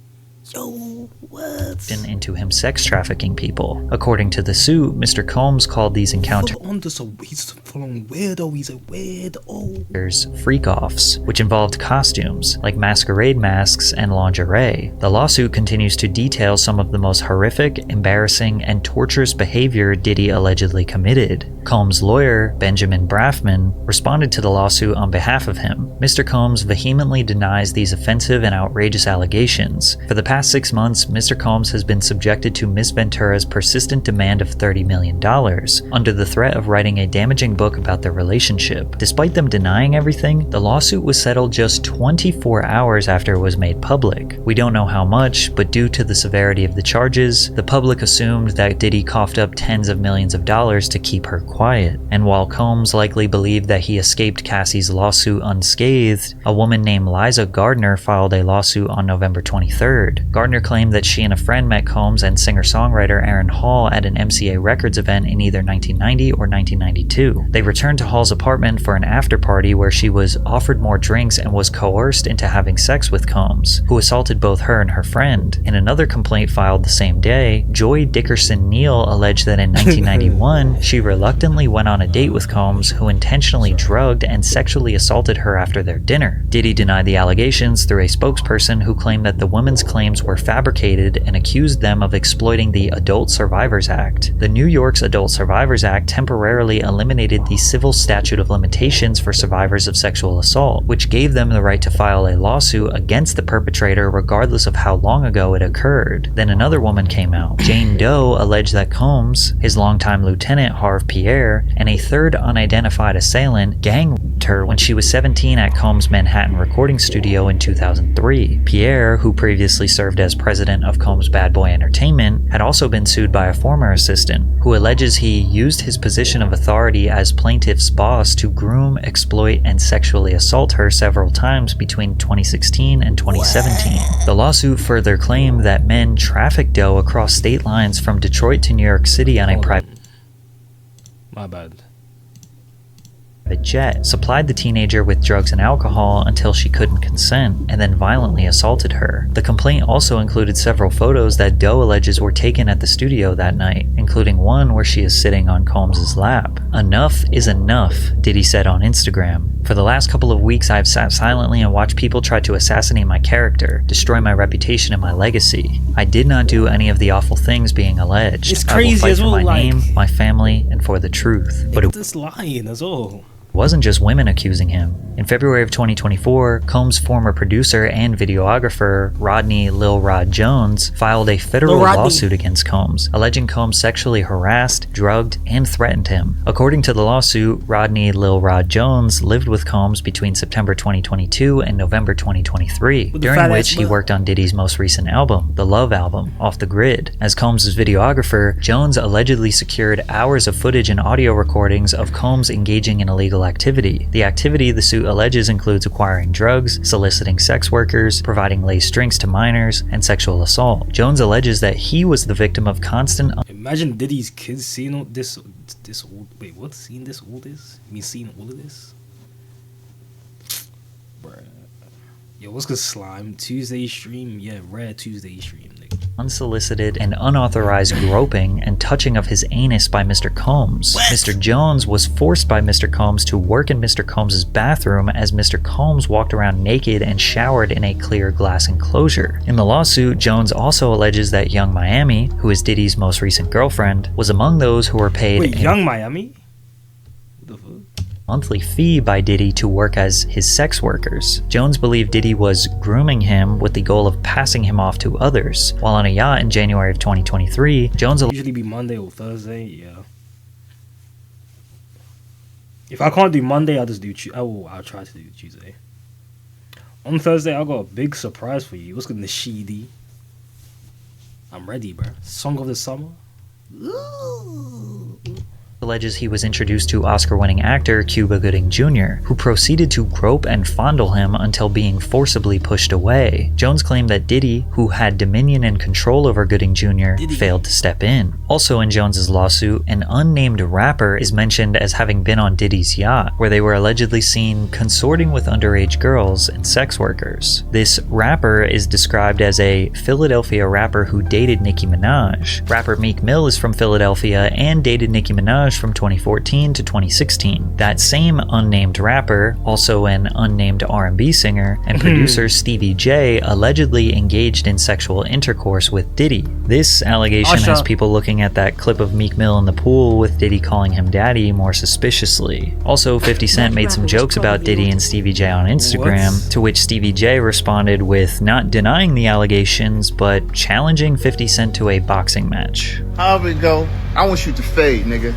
Yo, what? Into him sex trafficking people. According to the suit, Mr. Combs called these encounters He's a full-on weirdo. He's a weirdo. freak-offs, which involved costumes, like masquerade masks and lingerie. The lawsuit continues to detail some of the most horrific, embarrassing, and torturous behavior Diddy allegedly committed. Combs' lawyer, Benjamin Braffman, responded to the lawsuit on behalf of him. Mr. Combs vehemently denies these offensive and outrageous allegations. For the past 6 months, Mr. Combs has been subjected to Miss Ventura's persistent demand of $30 million, under the threat of writing a damaging book about their relationship. Despite them denying everything, the lawsuit was settled just 24 hours after it was made public. We don't know how much, but due to the severity of the charges, the public assumed that Diddy coughed up tens of millions of dollars to keep her quiet. And while Combs likely believed that he escaped Cassie's lawsuit unscathed, a woman named Liza Gardner filed a lawsuit on November 23rd. Gardner claimed that she and a friend met Combs and singer-songwriter Aaron Hall at an MCA Records event in either 1990 or 1992. They returned to Hall's apartment for an after-party where she was offered more drinks and was coerced into having sex with Combs, who assaulted both her and her friend. In another complaint filed the same day, Joy Dickerson Neal alleged that in 1991, she reluctantly went on a date with Combs, who intentionally drugged and sexually assaulted her after their dinner. Diddy denied the allegations through a spokesperson who claimed that the women's claims were fabricated and accused them of exploiting the Adult Survivors Act. The New York's Adult Survivors Act temporarily eliminated the civil statute of limitations for survivors of sexual assault, which gave them the right to file a lawsuit against the perpetrator regardless of how long ago it occurred. Then another woman came out. Jane Doe alleged that Combs, his longtime lieutenant Harve Pierre, and a third unidentified assailant gang-raped her when she was 17 at Combs' Manhattan recording studio in 2003. Pierre, who previously served as president of Combs Bad Boy Entertainment, had also been sued by a former assistant, who alleges he used his position of authority as plaintiff's boss to groom, exploit, and sexually assault her several times between 2016 and 2017. The lawsuit further claimed that men trafficked Doe across state lines from Detroit to New York City on a private jet, supplied the teenager with drugs and alcohol until she couldn't consent, and then violently assaulted her. The complaint also included several photos that Doe alleges were taken at the studio that night, including one where she is sitting on Combs' lap. "Enough is enough," Diddy said on Instagram. "For the last couple of weeks, I've sat silently and watched people try to assassinate my character, destroy my reputation and my legacy. I did not do any of the awful things being alleged. It's crazy I will fight as for well, my like- name, my family, and for the truth." But it This lying as well. wasn't just women accusing him. In February of 2024, Combs' former producer and videographer, Rodney Lil Rod Jones, filed a federal Lil Rodney. lawsuit against Combs, alleging Combs sexually harassed, drugged, and threatened him. According to the lawsuit, Rodney Lil Rod Jones lived with Combs between September 2022 and November 2023, With the during fat which ass he butt. worked on Diddy's most recent album, the Love Album, Off the Grid. As Combs' videographer, Jones allegedly secured hours of footage and audio recordings of Combs engaging in illegal activity. The activity the suit alleges includes acquiring drugs, soliciting sex workers, providing laced drinks to minors, and sexual assault. Jones alleges that he was the victim of constant Imagine Diddy's kids seeing all this old. Wait, what? Seeing this all this? Me seeing all of this? Bruh. Yo, what's good, Slime? Tuesday stream? Yeah, rare Tuesday stream, nigga. unsolicited and unauthorized groping and touching of his anus by Mr. Combs. Mr. Jones was forced by Mr. Combs to work in Mr. Combs' bathroom as Mr. Combs walked around naked and showered in a clear glass enclosure. In the lawsuit, Jones also alleges that Young Miami, who is Diddy's most recent girlfriend, was among those who were paid Wait, Young Miami? monthly fee by Diddy to work as his sex workers. Jones believed Diddy was grooming him with the goal of passing him off to others. While on a yacht in January of 2023, Jones Usually be Monday or Thursday, yeah. If I can't do Monday, I'll just do I'll try to do Tuesday. On Thursday, I got a big surprise for you. What's good, Nashidi? I'm ready, bro. Song of the summer. alleges he was introduced to Oscar-winning actor Cuba Gooding Jr., who proceeded to grope and fondle him until being forcibly pushed away. Jones claimed that Diddy, who had dominion and control over Gooding Jr., failed to step in. Also in Jones's lawsuit, an unnamed rapper is mentioned as having been on Diddy's yacht, where they were allegedly seen consorting with underage girls and sex workers. This rapper is described as a Philadelphia rapper who dated Nicki Minaj. Rapper Meek Mill is from Philadelphia and dated Nicki Minaj stretched from 2014 to 2016. That same unnamed rapper, also an unnamed R&B singer, and producer Stevie J allegedly engaged in sexual intercourse with Diddy. This allegation has people looking at that clip of Meek Mill in the pool with Diddy calling him daddy more suspiciously. Also, 50 Cent made some jokes about Diddy and Stevie J on Instagram, to which Stevie J responded with not denying the allegations, but challenging 50 Cent to a boxing match. However it go, I want you to fade, nigga.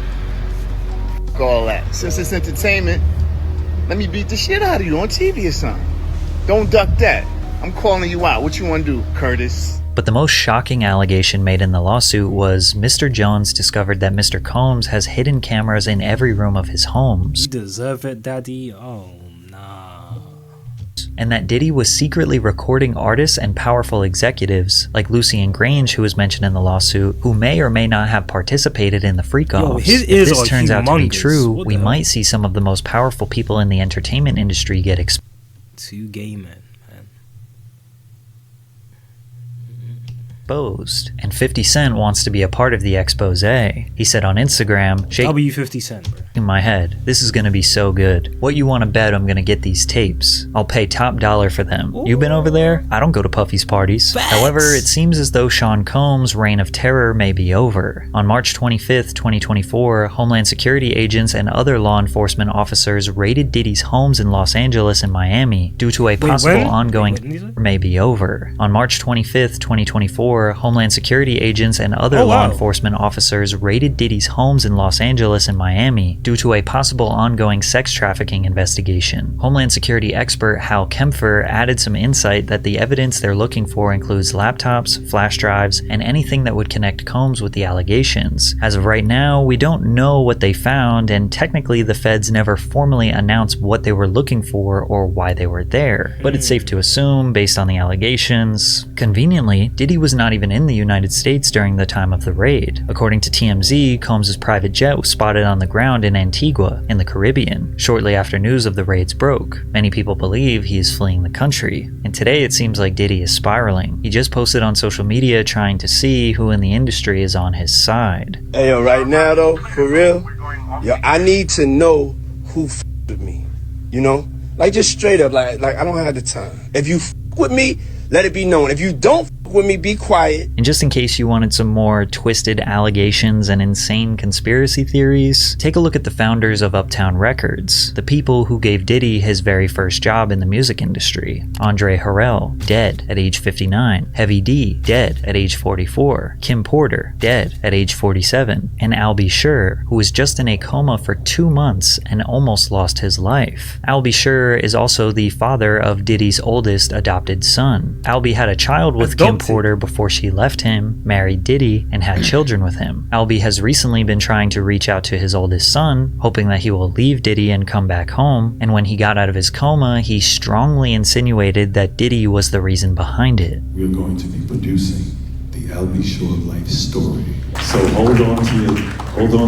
Fuck all that. Since it's entertainment, let me beat the shit out of you on TV or something. Don't duck that. I'm calling you out. What you want to do, Curtis? But the most shocking allegation made in the lawsuit was Mr. Jones discovered that Mr. Combs has hidden cameras in every room of his homes. You deserve it, daddy. Oh, nah. And that Diddy was secretly recording artists and powerful executives, like Lucien Grange, who was mentioned in the lawsuit, who may or may not have participated in the freak-offs. If this turns out to be true, we might see some of the most powerful people in the entertainment industry get exposed. Two gay men. And 50 Cent wants to be a part of the expose. He said on Instagram, W 50 Cent, bro. In my head, this is gonna be so good. What you wanna bet I'm gonna get these tapes? I'll pay top dollar for them. You been over there? I don't go to Puffy's parties. However, it seems as though Sean Combs' reign of terror may be over. On March 25th, 2024, Homeland Security agents and other law enforcement officers raided Diddy's homes in Los Angeles and Miami due to a possible ongoing may be over. On March 25th, 2024, Homeland Security agents and other law enforcement officers raided Diddy's homes in Los Angeles and Miami due to a possible ongoing sex trafficking investigation. Homeland Security expert Hal Kempfer added some insight that the evidence they're looking for includes laptops, flash drives, and anything that would connect Combs with the allegations. As of right now, we don't know what they found, and technically the feds never formally announced what they were looking for or why they were there. But it's safe to assume, based on the allegations, conveniently, Diddy was not even in the United States during the time of the raid. According to TMZ, Combs' private jet was spotted on the ground in Antigua, in the Caribbean, shortly after news of the raids broke. Many people believe he is fleeing the country, and today it seems like Diddy is spiraling. He just posted on social media trying to see who in the industry is on his side. Hey, yo, right now, though, for real, yo, I need to know who with me, you know? Like, just straight up, like I don't have the time. If you with me, let it be known. If you don't with me, be quiet. And just in case you wanted some more twisted allegations and insane conspiracy theories, take a look at the founders of Uptown Records, the people who gave Diddy his very first job in the music industry. Andre Harrell, dead at age 59. Heavy D, dead at age 44. Kim Porter, dead at age 47. And Al B. Sure, who was just in a coma for 2 months and almost lost his life. Al B. Sure is also the father of Diddy's oldest adopted son. Al B. had a child with Kim Porter before she left him, married Diddy, and had children with him. Albie has recently been trying to reach out to his oldest son, hoping that he will leave Diddy and come back home, and when he got out of his coma, he strongly insinuated that Diddy was the reason behind it. We're going to be producing the Albie Shore life story. So hold on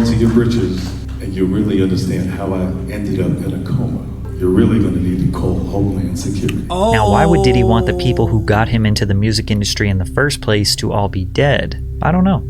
to your britches, and you'll really understand how I ended up in a coma. You're really going to need to call Homeland Security. Now, why would Diddy want the people who got him into the music industry in the first place to all be dead? I don't know.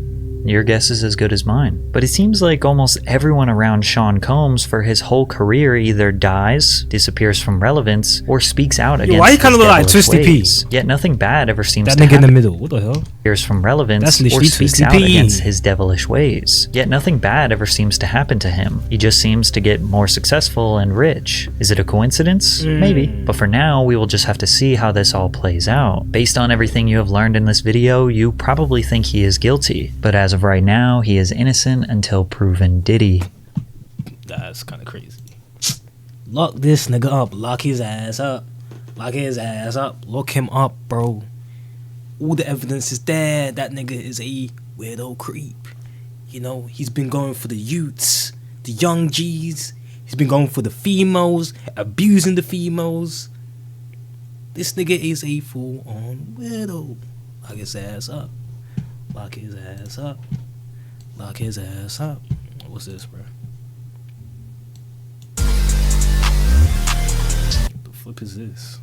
Your guess is as good as mine. But it seems like almost everyone around Sean Combs for his whole career either dies, disappears from relevance, or speaks out against why you kind of his look like devilish Twisty P? ways. Yet nothing bad ever seems That to nigga in happen. the middle. What the hell? Disappears from relevance That's or literally speaks Twisty out P. against his devilish ways. Yet nothing bad ever seems to happen to him. He just seems to get more successful and rich. Is it a coincidence? Maybe. But for now, we will just have to see how this all plays out. Based on everything you have learned in this video, you probably think he is guilty. But as of right now, he is innocent until proven Diddy. That's kind of crazy. Lock this nigga up. Lock his ass up. Lock his ass up. Lock him up, bro. All the evidence is there. That nigga is a weirdo creep. You know, he's been going for the youths, the young G's. He's been going for the females, abusing the females. This nigga is a full-on weirdo. Lock his ass up. Lock his ass up. Lock his ass up. What's this, bro? What the flip is this?